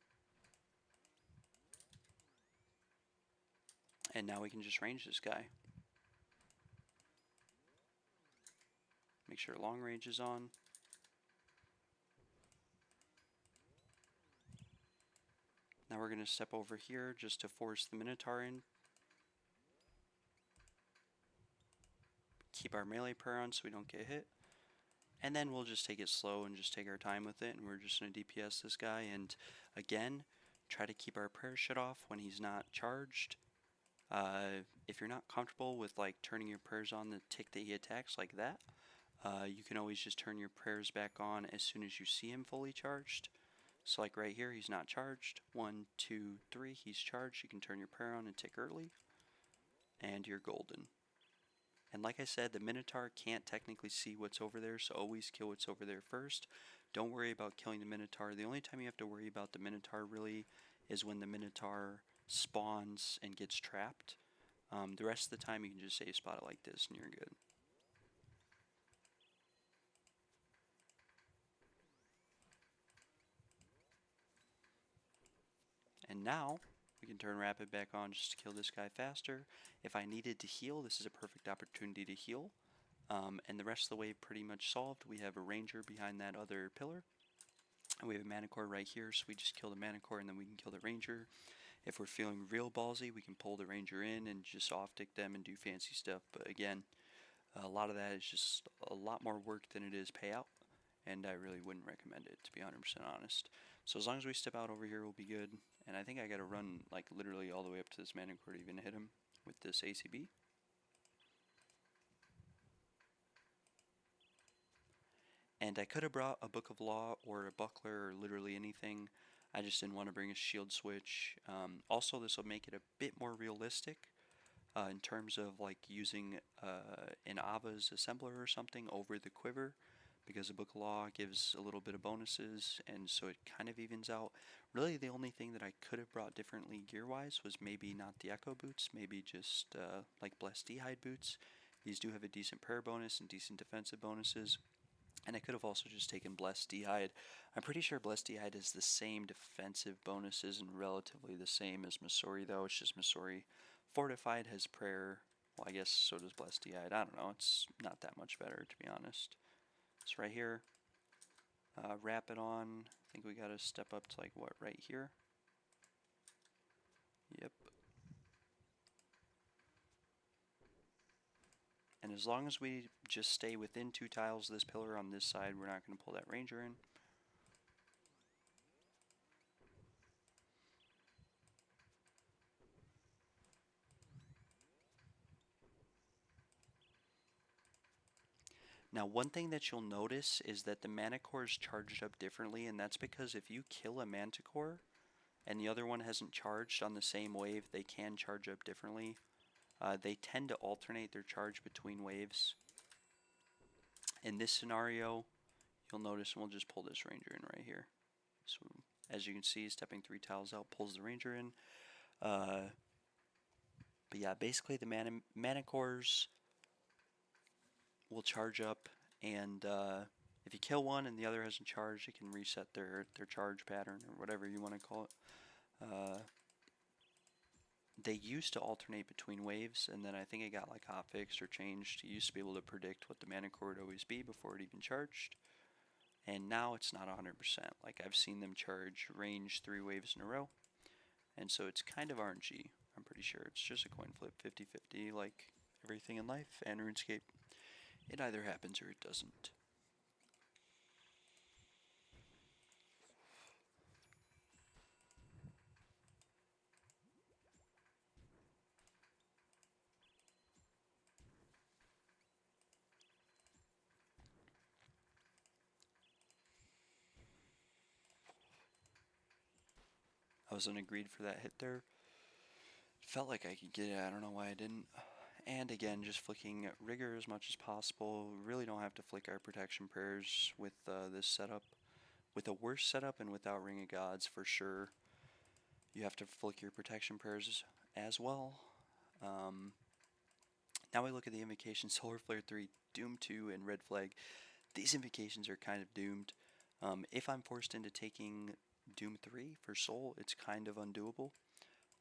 And now we can just range this guy. Make sure long range is on. Now we're going to step over here just to force the Minotaur in. Keep our melee prayer on so we don't get hit. And then we'll just take it slow and just take our time with it. And we're just going to DPS this guy. And again, try to keep our prayer shut off when he's not charged. If you're not comfortable with like turning your prayers on the tick that he attacks like that, you can always just turn your prayers back on as soon as you see him fully charged. So like right here, he's not charged. 1, 2, 3, he's charged. You can turn your prayer on and tick early, and you're golden. And like I said, the Minotaur can't technically see what's over there, so always kill what's over there first. Don't worry about killing the Minotaur. The only time you have to worry about the Minotaur really is when the Minotaur spawns and gets trapped. The rest of the time you can just save spot it like this and you're good. And now we can turn rapid back on just to kill this guy faster. If I needed to heal, this is a perfect opportunity to heal. And the rest of the wave pretty much solved. We have a Ranger behind that other pillar. And we have a Manacore right here, so we just kill the Manacore and then we can kill the Ranger. If we're feeling real ballsy, we can pull the Ranger in and just off-tick them and do fancy stuff. But again, a lot of that is just a lot more work than it is payout. And I really wouldn't recommend it, to be 100% honest. So as long as we step out over here, we'll be good. And I think I gotta run like literally all the way up to this Manacore to even hit him with this ACB. And I could have brought a Book of Law or a Buckler or literally anything. I just didn't want to bring a shield switch. Also, this will make it a bit more realistic in terms of like using an Ava's assembler or something over the quiver, because a Book of Law gives a little bit of bonuses, and so it kind of evens out. Really, the only thing that I could have brought differently gear-wise was maybe not the Echo boots, maybe just like Blessed D'hide boots. These do have a decent prayer bonus and decent defensive bonuses. And I could have also just taken Blessed D'hide. I'm pretty sure Blessed D'hide is the same defensive bonuses and relatively the same as Masori, though. It's just Masori Fortified has prayer. Well, I guess so does Blessed D'hide. I don't know. It's not that much better, to be honest. It's right here. Wrap it on. I think we gotta step up to like what, right here? Yep. And as long as we just stay within 2 tiles of this pillar on this side, we're not going to pull that Ranger in. Now, one thing that you'll notice is that the Manacore is charged up differently, and that's because if you kill a Manticore and the other one hasn't charged on the same wave, they can charge up differently. They tend to alternate their charge between waves. In this scenario, you'll notice, and we'll just pull this Ranger in right here. So, as you can see, stepping 3 tiles out pulls the Ranger in. But yeah, basically the Manacores will charge up, and if you kill one and the other hasn't charged, it can reset their charge pattern or whatever you want to call it. They used to alternate between waves, and then I think it got like hotfixed or changed. You used to be able to predict what the Manacore would always be before it even charged, and now it's not 100%. Like I've seen them charge range 3 waves in a row, and so it's kind of RNG. I'm pretty sure it's just a coin flip, 50-50, like everything in life and RuneScape. It either happens or it doesn't. I was unagreed for that hit there. Felt like I could get it, I don't know why I didn't. And again, just flicking rigor as much as possible. Really don't have to flick our protection prayers with this setup. With a worse setup and without Ring of Gods, for sure, you have to flick your protection prayers as well. Now we look at the invocation, Solar Flare 3, Doom 2, and Red Flag. These invocations are kind of doomed. If I'm forced into taking Doom 3 for Soul, it's kind of undoable.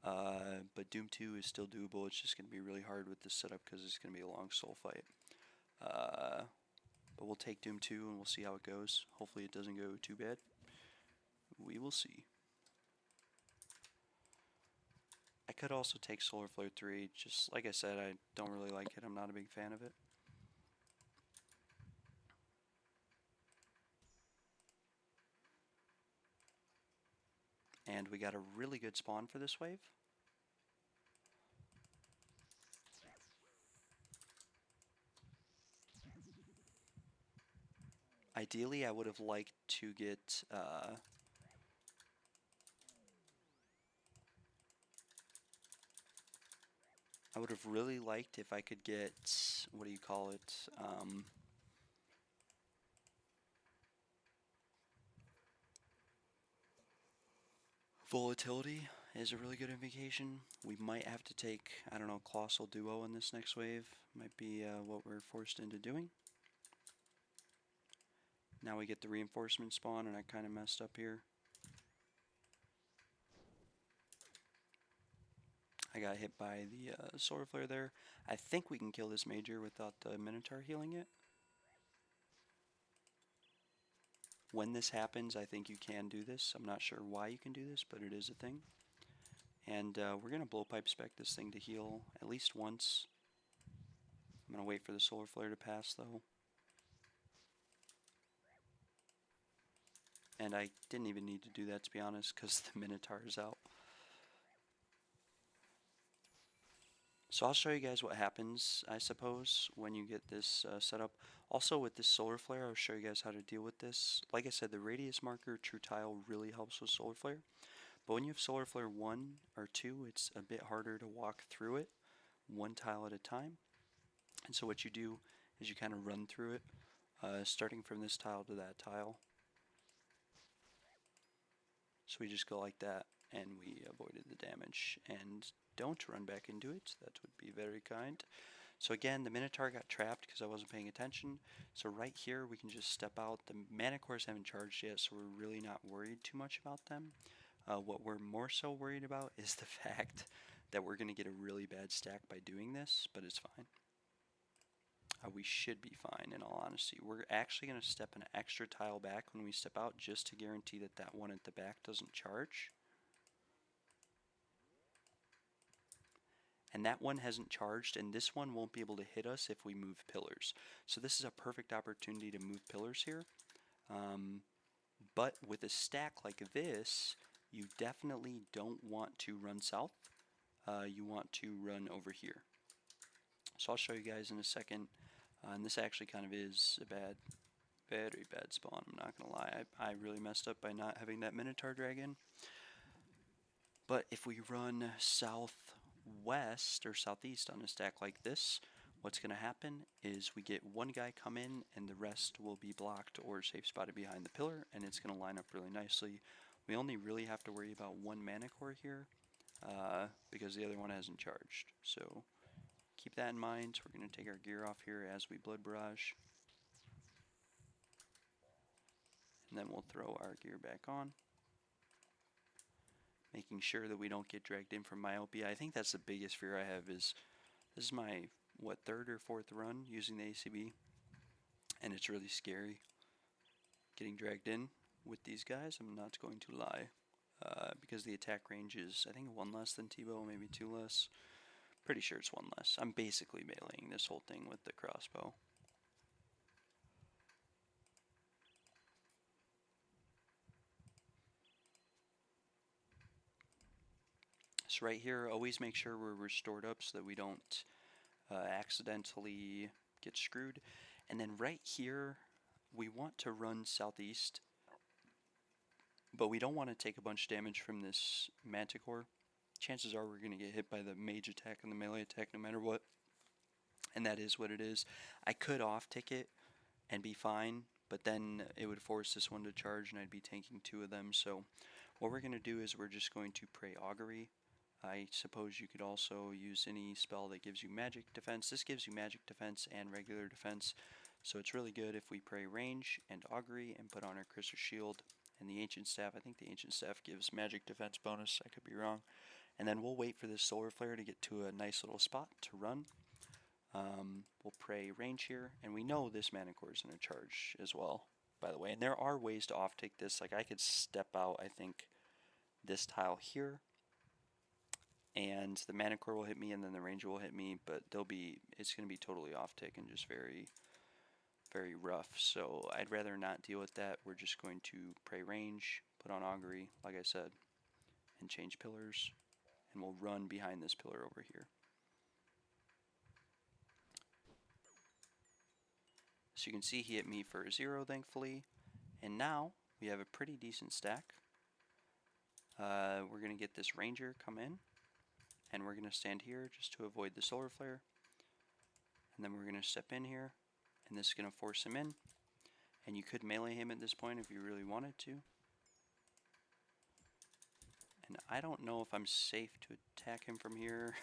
But Doom 2 is still doable. It's just going to be really hard with this setup because it's going to be a long soul fight. But we'll take Doom 2 and we'll see how it goes. Hopefully it doesn't go too bad. We will see. I could also take Solar Flare 3. Just like I said, I don't really like it. I'm not a big fan of it. And we got a really good spawn for this wave. Ideally, I would have liked to get I would have really liked if I could get, what do you call it? Volatility is a really good invocation. We might have to take, I don't know, Colossal Duo in this next wave. Might be what we're forced into doing. Now we get the reinforcement spawn, and I kind of messed up here. I got hit by the Solar Flare there. I think we can kill this Major without the Minotaur healing it. When this happens, I think you can do this. I'm not sure why you can do this, but it is a thing. And we're going to blowpipe spec this thing to heal at least once. I'm going to wait for the Solar Flare to pass, though. And I didn't even need to do that, to be honest, because the Minotaur is out. So I'll show you guys what happens, I suppose, when you get this set up. Also, with this Solar Flare, I'll show you guys how to deal with this. Like I said, the radius marker True Tile really helps with Solar Flare. But when you have Solar Flare 1 or 2, it's a bit harder to walk through it, one tile at a time. And so what you do is you kind of run through it, starting from this tile to that tile. So we just go like that, and we avoided the damage. And don't run back into it, that would be very kind. So again, the Minotaur got trapped because I wasn't paying attention. So right here, we can just step out. The Manacores haven't charged yet, so we're really not worried too much about them. What we're more so worried about is the fact that we're going to get a really bad stack by doing this, but it's fine. We should be fine, in all honesty. We're actually going to step an extra tile back when we step out just to guarantee that that one at the back doesn't charge. And that one hasn't charged, and this one won't be able to hit us if we move pillars. So this is a perfect opportunity to move pillars here. But with a stack like this, you definitely don't want to run south. You want to run over here. So I'll show you guys in a second. And this actually kind of is a very bad spawn, I'm not going to lie. I really messed up by not having that Minotaur Dragon. But if we run southwest or southeast on a stack like this, what's going to happen is we get one guy come in and the rest will be blocked or safe spotted behind the pillar, and it's going to line up really nicely. We only really have to worry about one Manacore here. because the other one hasn't charged. So keep that in mind. We're going to take our gear off here as we Blood Barrage. And then we'll throw our gear back on. Making sure that we don't get dragged in from myopia. I think that's the biggest fear I have is, this is my, what, third or fourth run using the ACB. And it's really scary getting dragged in with these guys, I'm not going to lie. Because the attack range is, I think, 1 less than T-bow, maybe 2 less. Pretty sure it's 1 less. I'm basically meleeing this whole thing with the crossbow. So right here, always make sure we're restored up so that we don't accidentally get screwed. And then right here, we want to run southeast, but we don't want to take a bunch of damage from this Manticore. Chances are we're going to get hit by the mage attack and the melee attack no matter what. And that is what it is. I could off-tick it and be fine, but then it would force this one to charge and I'd be tanking 2 of them. So what we're going to do is we're just going to pray Augury. I suppose you could also use any spell that gives you magic defense. This gives you magic defense and regular defense, so it's really good if we pray range and augury and put on our crystal shield and the ancient staff. I think the ancient staff gives magic defense bonus, I could be wrong. And then we'll wait for this solar flare to get to a nice little spot to run. We'll pray range here, and we know this Manacore is going to charge as well, by the way. And there are ways to off-take this. Like I could step out, I think, this tile here, and the Manacore will hit me, and then the Ranger will hit me, but it's going to be totally off-tick and just very, very rough. So I'd rather not deal with that. We're just going to pray range, put on augury, like I said, and change pillars, and we'll run behind this pillar over here. So you can see he hit me for 0, thankfully, and now we have a pretty decent stack. We're going to get this Ranger come in, and we're going to stand here just to avoid the solar flare, and then we're going to step in here, and this is going to force him in, and you could melee him at this point if you really wanted to. And I don't know if I'm safe to attack him from here,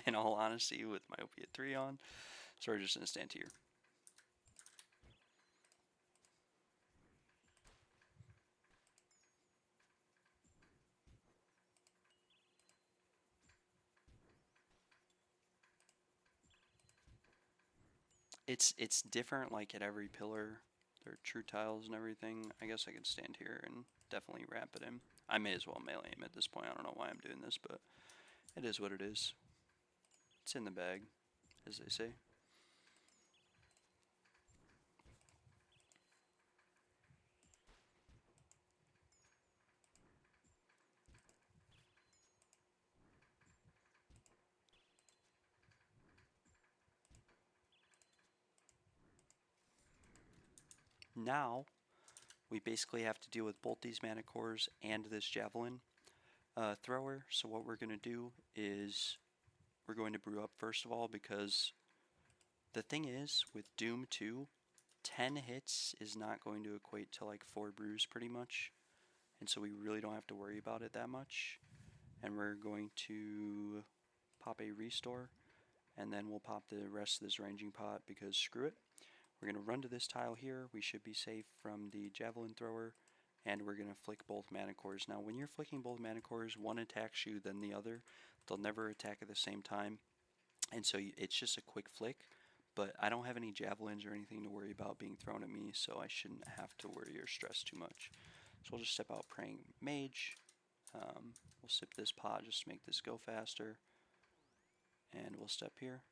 in all honesty, with myopia 3 on, so we're just going to stand here. It's different like at every pillar. There are true tiles and everything. I guess I could stand here and definitely wrap it in. I may as well melee him at this point. I don't know why I'm doing this, but it is what it is. It's in the bag, as they say. Now, we basically have to deal with both these Manacores and this Javelin thrower. So what we're going to do is we're going to brew up first of all, because the thing is, with Doom 2, 10 hits is not going to equate to like 4 brews pretty much. And so we really don't have to worry about it that much. And we're going to pop a restore, and then we'll pop the rest of this ranging pot because screw it. We're going to run to this tile here. We should be safe from the javelin thrower, and we're going to flick both Manacores. Now when you're flicking both Manacores, one attacks you, then the other. They'll never attack at the same time, and so it's just a quick flick. But I don't have any javelins or anything to worry about being thrown at me, so I shouldn't have to worry or stress too much. So we'll just step out praying mage. We'll sip this pot just to make this go faster, and we'll step here.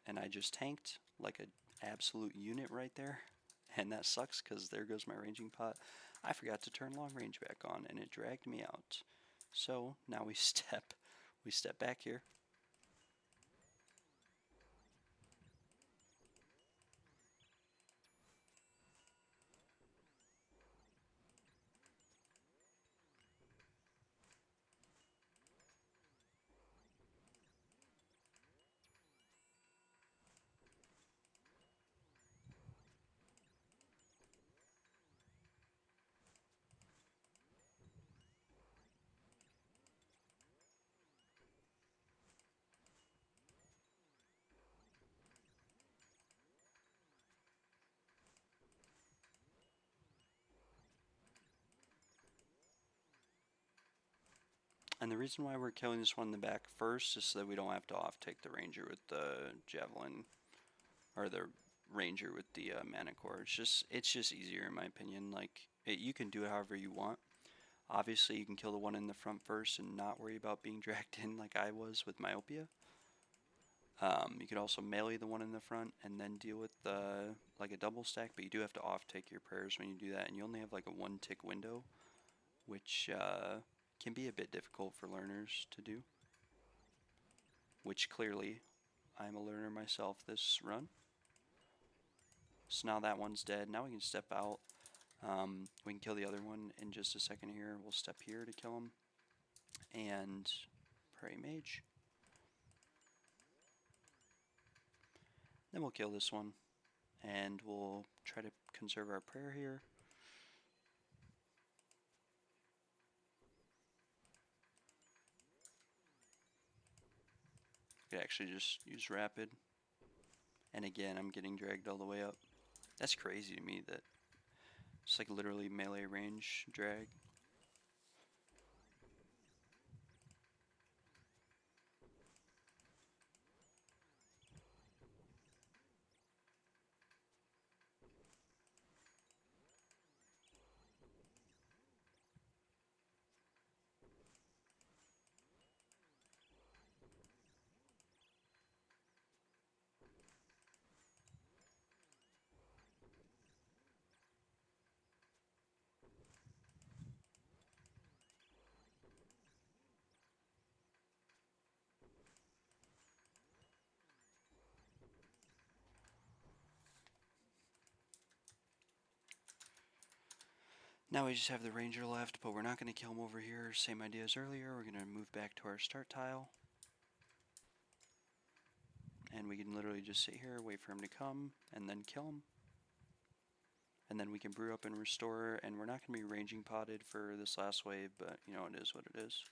And I just tanked like an absolute unit right there, and that sucks because there goes my ranging pot. I forgot to turn long range back on, and it dragged me out. So now we step back here. And the reason why we're killing this one in the back first is so that we don't have to off-take the ranger with the javelin, or the ranger with the Manacore. It's just easier in my opinion. Like you can do it however you want. Obviously, you can kill the one in the front first and not worry about being dragged in like I was with Myopia. You could also melee the one in the front and then deal with like a double stack, but you do have to off-take your prayers when you do that, and you only have like a one-tick window, which can be a bit difficult for learners to do, which clearly I'm a learner myself this run. So now that one's dead. Now we can step out. We can kill the other one in just a second here. We'll step here to kill him. And pray mage. Then we'll kill this one. And we'll try to conserve our prayer here. We could actually just use rapid. And again, I'm getting dragged all the way up. That's crazy to me that it's like literally melee range drag. Now we just have the ranger left, but we're not going to kill him over here. Same idea as earlier. We're going to move back to our start tile. And we can literally just sit here, wait for him to come, and then kill him. And then we can brew up and restore, and we're not going to be ranging potted for this last wave, but you know, it is what it is.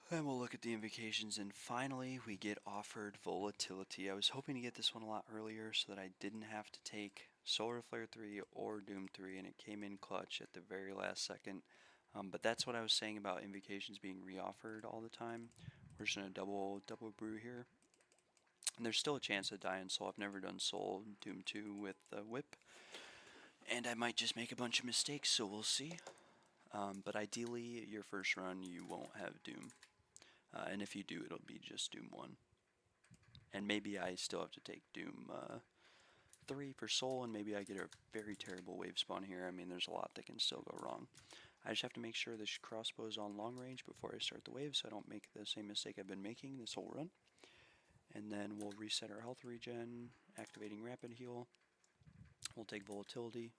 And we'll look at the invocations, and finally we get offered volatility. I was hoping to get this one a lot earlier so that I didn't have to take Solar Flare 3 or Doom 3, and it came in clutch at the very last second. But that's what I was saying about invocations being reoffered all the time. We're just going to double brew here. And there's still a chance to die in Soul. I've never done Soul Doom 2 with the whip. And I might just make a bunch of mistakes, so we'll see. But ideally, your first run, you won't have Doom. And if you do, it'll be just Doom 1. And maybe I still have to take Doom 3 for Soul, and maybe I get a very terrible wave spawn here. I mean, there's a lot that can still go wrong. I just have to make sure this crossbow is on long range before I start the wave, so I don't make the same mistake I've been making this whole run. And then we'll reset our health regen, activating rapid heal. We'll take volatility.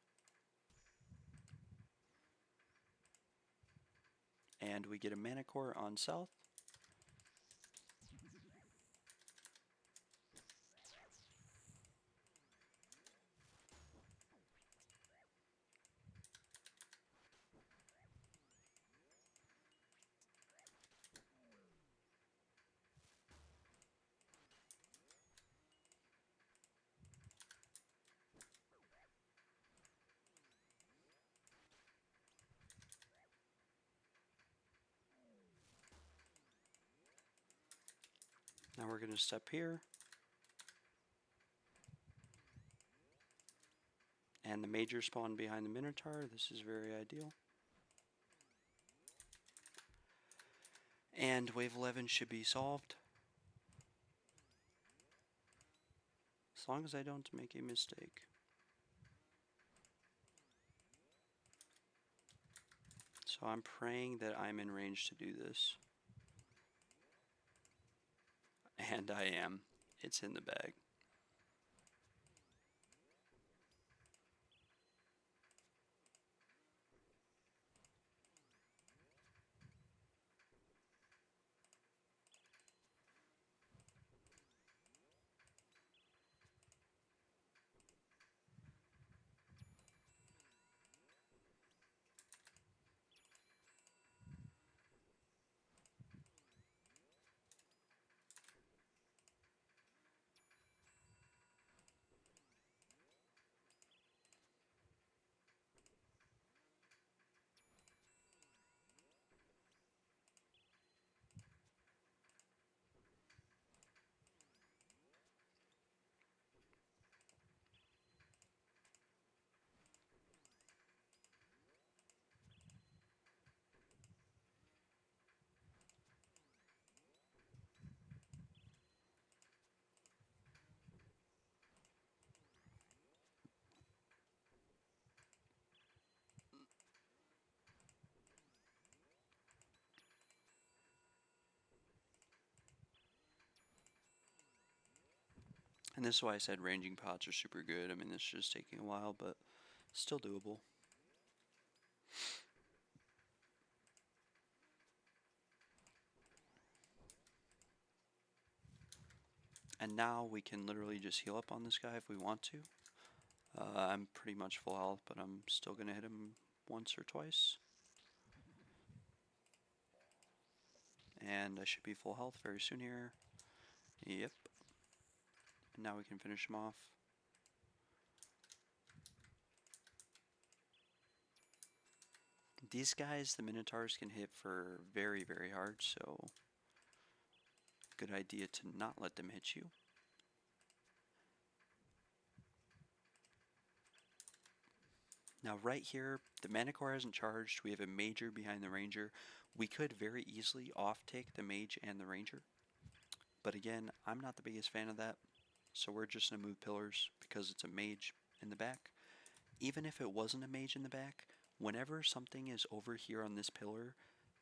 And we get a Manacore on south. Now we're going to step here. And the major spawn behind the Minotaur. This is very ideal. And wave 11 should be solved. As long as I don't make a mistake. So I'm praying that I'm in range to do this. And I am. It's in the bag. And this is why I said ranging pots are super good. I mean, this is just taking a while, but still doable. And now we can literally just heal up on this guy if we want to. I'm pretty much full health, but I'm still going to hit him once or twice. And I should be full health very soon here. Yep. And now we can finish him off. These guys, the Minotaurs, can hit for very, very hard, so good idea to not let them hit you. Now right here, the Manacore hasn't charged. We have a Major behind the Ranger. We could very easily off-take the Mage and the Ranger. But again, I'm not the biggest fan of that. So we're just going to move pillars because it's a Mage in the back. Even if it wasn't a Mage in the back, whenever something is over here on this pillar,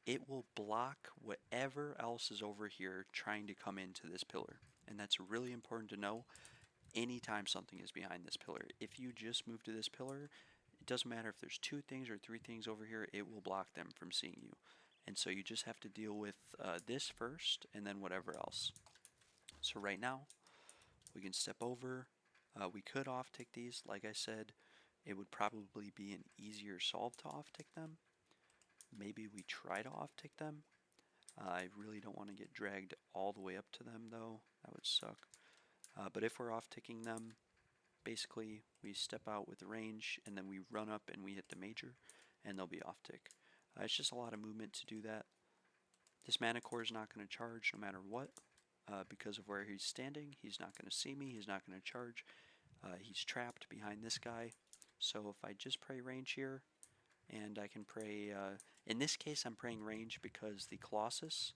it will block whatever else is over here trying to come into this pillar. And that's really important to know anytime something is behind this pillar. If you just move to this pillar, it doesn't matter if there's 2 things or 3 things over here, it will block them from seeing you. And so you just have to deal with this first and then whatever else. So right now, we can step over. We could off-tick these. Like I said, it would probably be an easier solve to off-tick them. Maybe we try to off-tick them. I really don't want to get dragged all the way up to them, though. That would suck. But if we're off-ticking them, basically we step out with the range, and then we run up and we hit the Major, and they'll be off-tick. It's just a lot of movement to do that. This Manacore is not going to charge no matter what. Because of where he's standing, he's not going to see me, he's not going to charge. He's trapped behind this guy. So if I just pray range here, and I can pray, in this case I'm praying range because the Colossus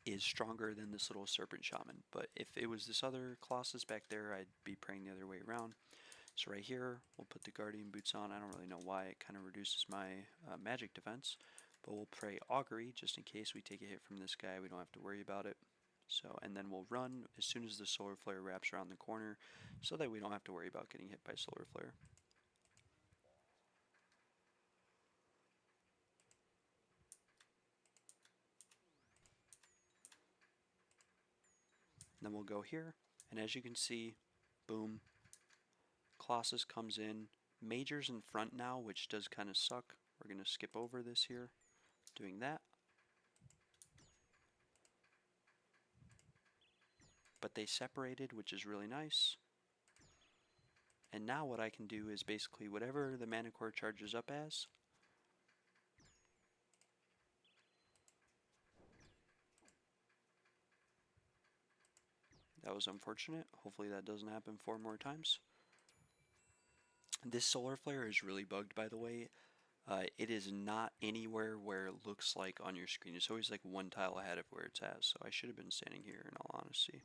is stronger than this little Serpent Shaman. But if it was this other Colossus back there, I'd be praying the other way around. So right here, we'll put the Guardian Boots on. I don't really know why, it kind of reduces my magic defense. But we'll pray Augury, just in case we take a hit from this guy, we don't have to worry about it. So, and then we'll run as soon as the Solar Flare wraps around the corner, so that we don't have to worry about getting hit by Solar Flare. And then we'll go here, and as you can see, boom, Colossus comes in. Major's in front now, which does kind of suck. We're going to skip over this here, doing that. But they separated, which is really nice. And now what I can do is basically whatever the Manacore charges up as, that was unfortunate. Hopefully that doesn't happen 4 more times. This Solar Flare is really bugged, by the way. It is not anywhere where it looks like on your screen. It's always like 1 tile ahead of where it's at, so I should have been standing here in all honesty.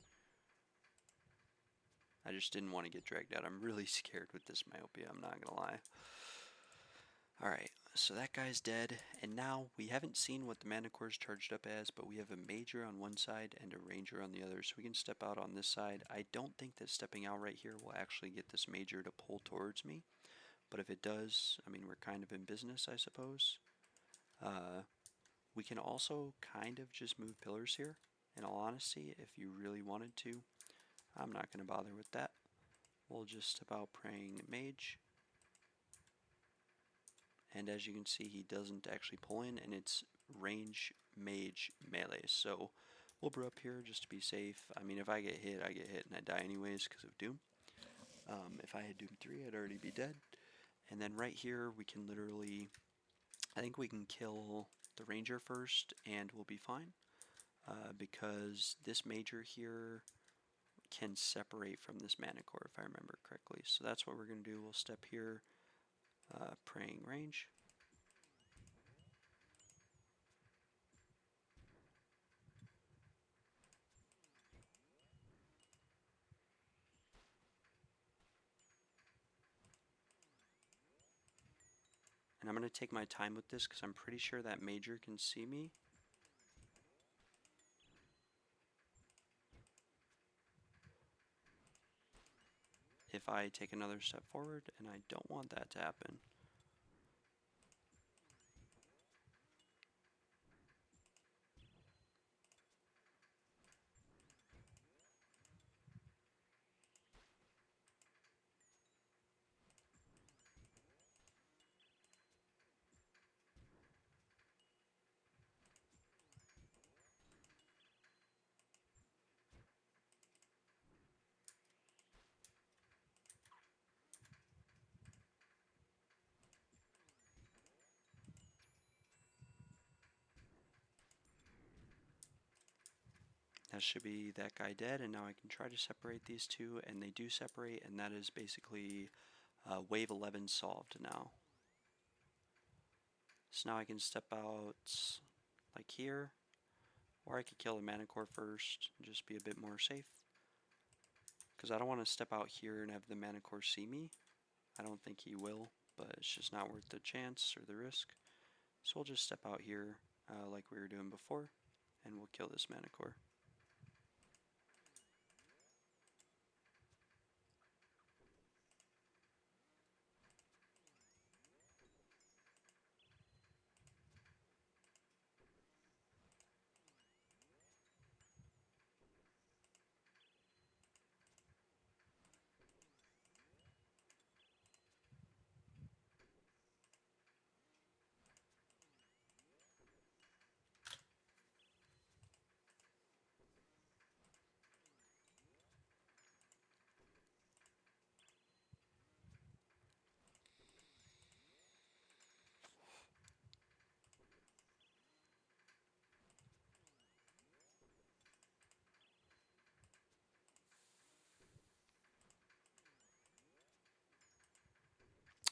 I just didn't want to get dragged out. I'm really scared with this myopia, I'm not gonna lie. Alright, so that guy's dead, and now we haven't seen what the Manacore's charged up as, but we have a Major on one side and a Ranger on the other, so we can step out on this side. I don't think that stepping out right here will actually get this Major to pull towards me, but if it does, I mean, we're kind of in business, I suppose. We can also kind of just move pillars here, in all honesty, if you really wanted to. I'm not going to bother with that. We'll just step out praying Mage. And as you can see, he doesn't actually pull in, and it's range, Mage, melee. So we'll brew up here just to be safe. I mean, if I get hit, I get hit, and I die anyways because of Doom. If I had Doom 3, I'd already be dead. And then right here, we can literally, I think we can kill the Ranger first, and we'll be fine. Because this Major here can separate from this Manacore, if I remember correctly. So that's what we're going to do. We'll step here, praying range. And I'm going to take my time with this because I'm pretty sure that Major can see me. if I take another step forward, and I don't want that to happen. That should be that guy dead, and now I can try to separate these two, and they do separate, and that is basically wave 11 solved now. So now I can step out like here, or I could kill the Manacore first and just be a bit more safe. Because I don't want to step out here and have the Manacore see me. I don't think he will, but it's just not worth the chance or the risk. So we'll just step out here like we were doing before, and we'll kill this Manacore.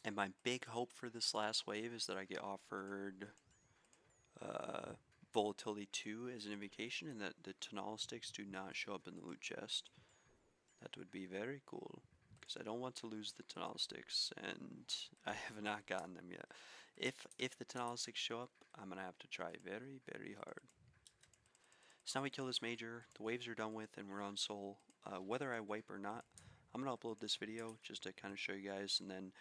And my big hope for this last wave is that I get offered uh, Volatility 2 as an invocation, and that the Tonal sticks do not show up in the loot chest. That would be very cool, because I don't want to lose the Tonal sticks, and I have not gotten them yet. If the Tonal sticks show up, I'm gonna have to try very, very hard. So now we kill this major, the waves are done with, and we're on Soul. Whether I wipe or not, I'm going to upload this video just to kind of show you guys, and then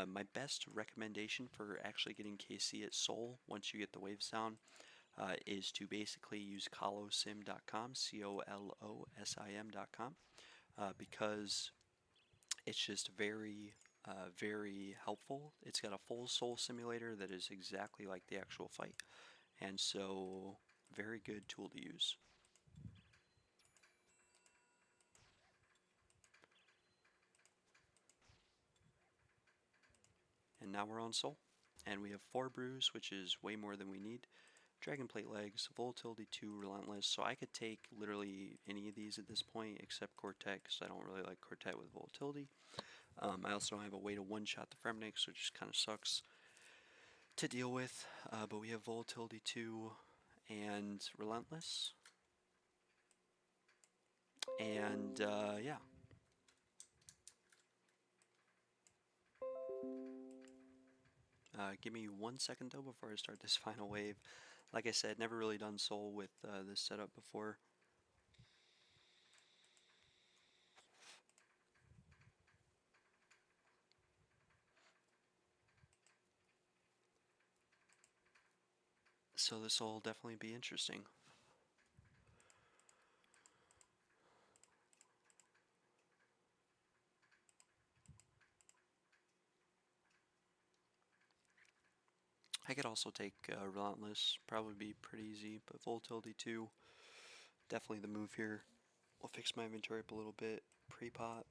my best recommendation for actually getting KC at Soul once you get the waves down is to basically use Colosseum.com, Colosim.com, because it's just very, very helpful. It's got a full Soul simulator that is exactly like the actual fight, and so very good tool to use. And now we're on Soul. And we have 4 brews, which is way more than we need. Dragon Plate Legs, Volatility 2, Relentless. So I could take literally any of these at this point except Quartet, because I don't really like Quartet with Volatility. I also don't have a way to one-shot the Fremniks, which kind of sucks to deal with. But we have Volatility 2 and Relentless. And yeah. Give me 1 second though before I start this final wave. Like I said, never really done Soul with this setup before. So this will definitely be interesting. I could also take Relentless, probably be pretty easy, but Volatility 2, definitely the move here. We'll fix my inventory up a little bit, pre-pot.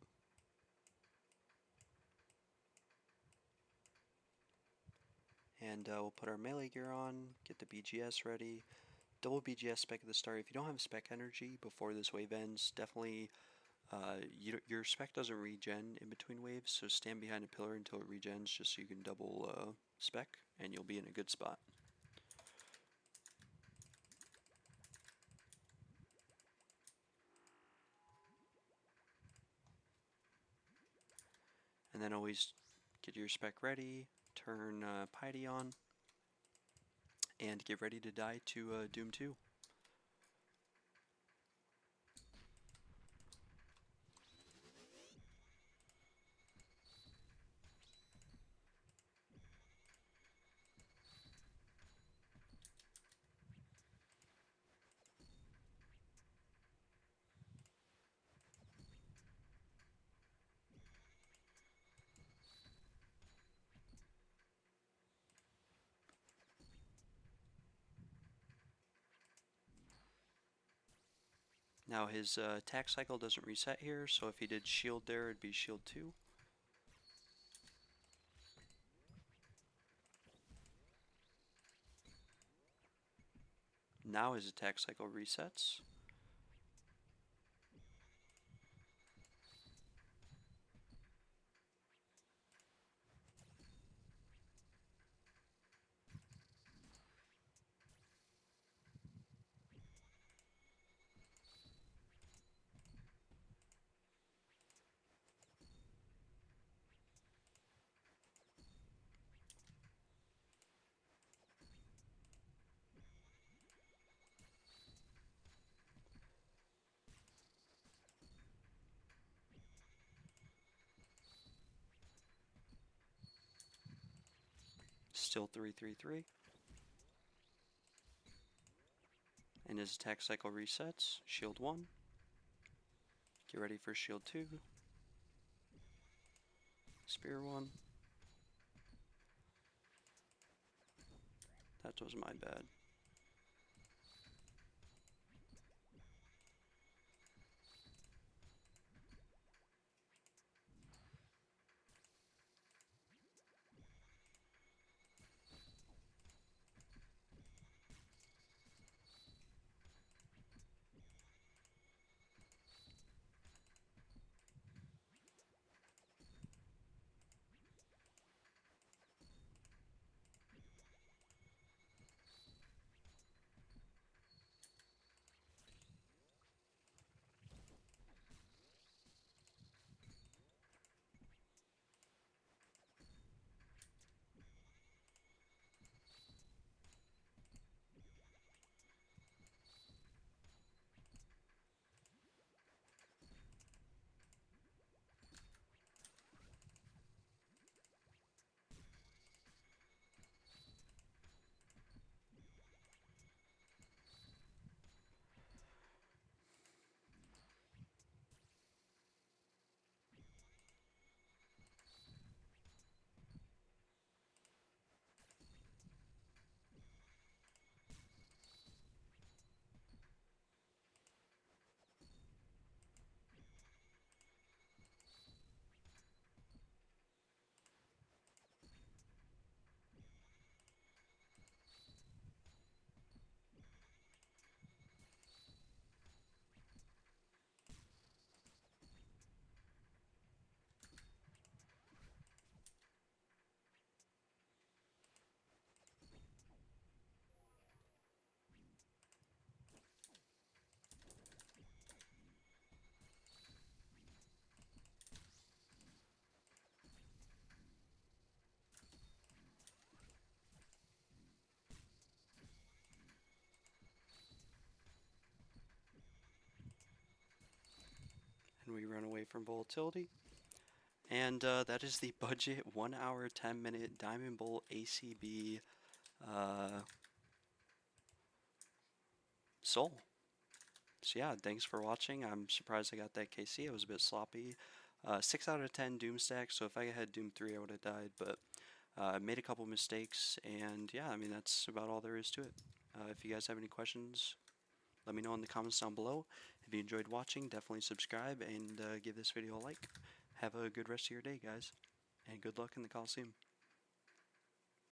And we'll put our melee gear on, get the BGS ready. Double BGS spec at the start. If you don't have spec energy before this wave ends, definitely your spec doesn't regen in between waves, so stand behind a pillar until it regens just so you can double spec, and you'll be in a good spot. And then always get your spec ready, turn Piety on, and get ready to die to Doom 2. Now his attack cycle doesn't reset here, so if he did shield there, it'd be shield 2. Now his attack cycle resets. Still 333. And his attack cycle resets. Shield 1. Get ready for shield 2. Spear 1. That was my bad. And we run away from volatility. And that is the budget 1 hour 10-minute Diamond Bolt ACB soul. So yeah, thanks for watching. I'm surprised I got that KC. It was a bit sloppy. 6 out of 10 Doom stack, so if I had Doom 3 I would have died, but I made a couple mistakes, and yeah, I mean that's about all there is to it. If you guys have any questions, let me know in the comments down below. If you enjoyed watching, definitely subscribe and give this video a like. Have a good rest of your day, guys, and good luck in the Colosseum.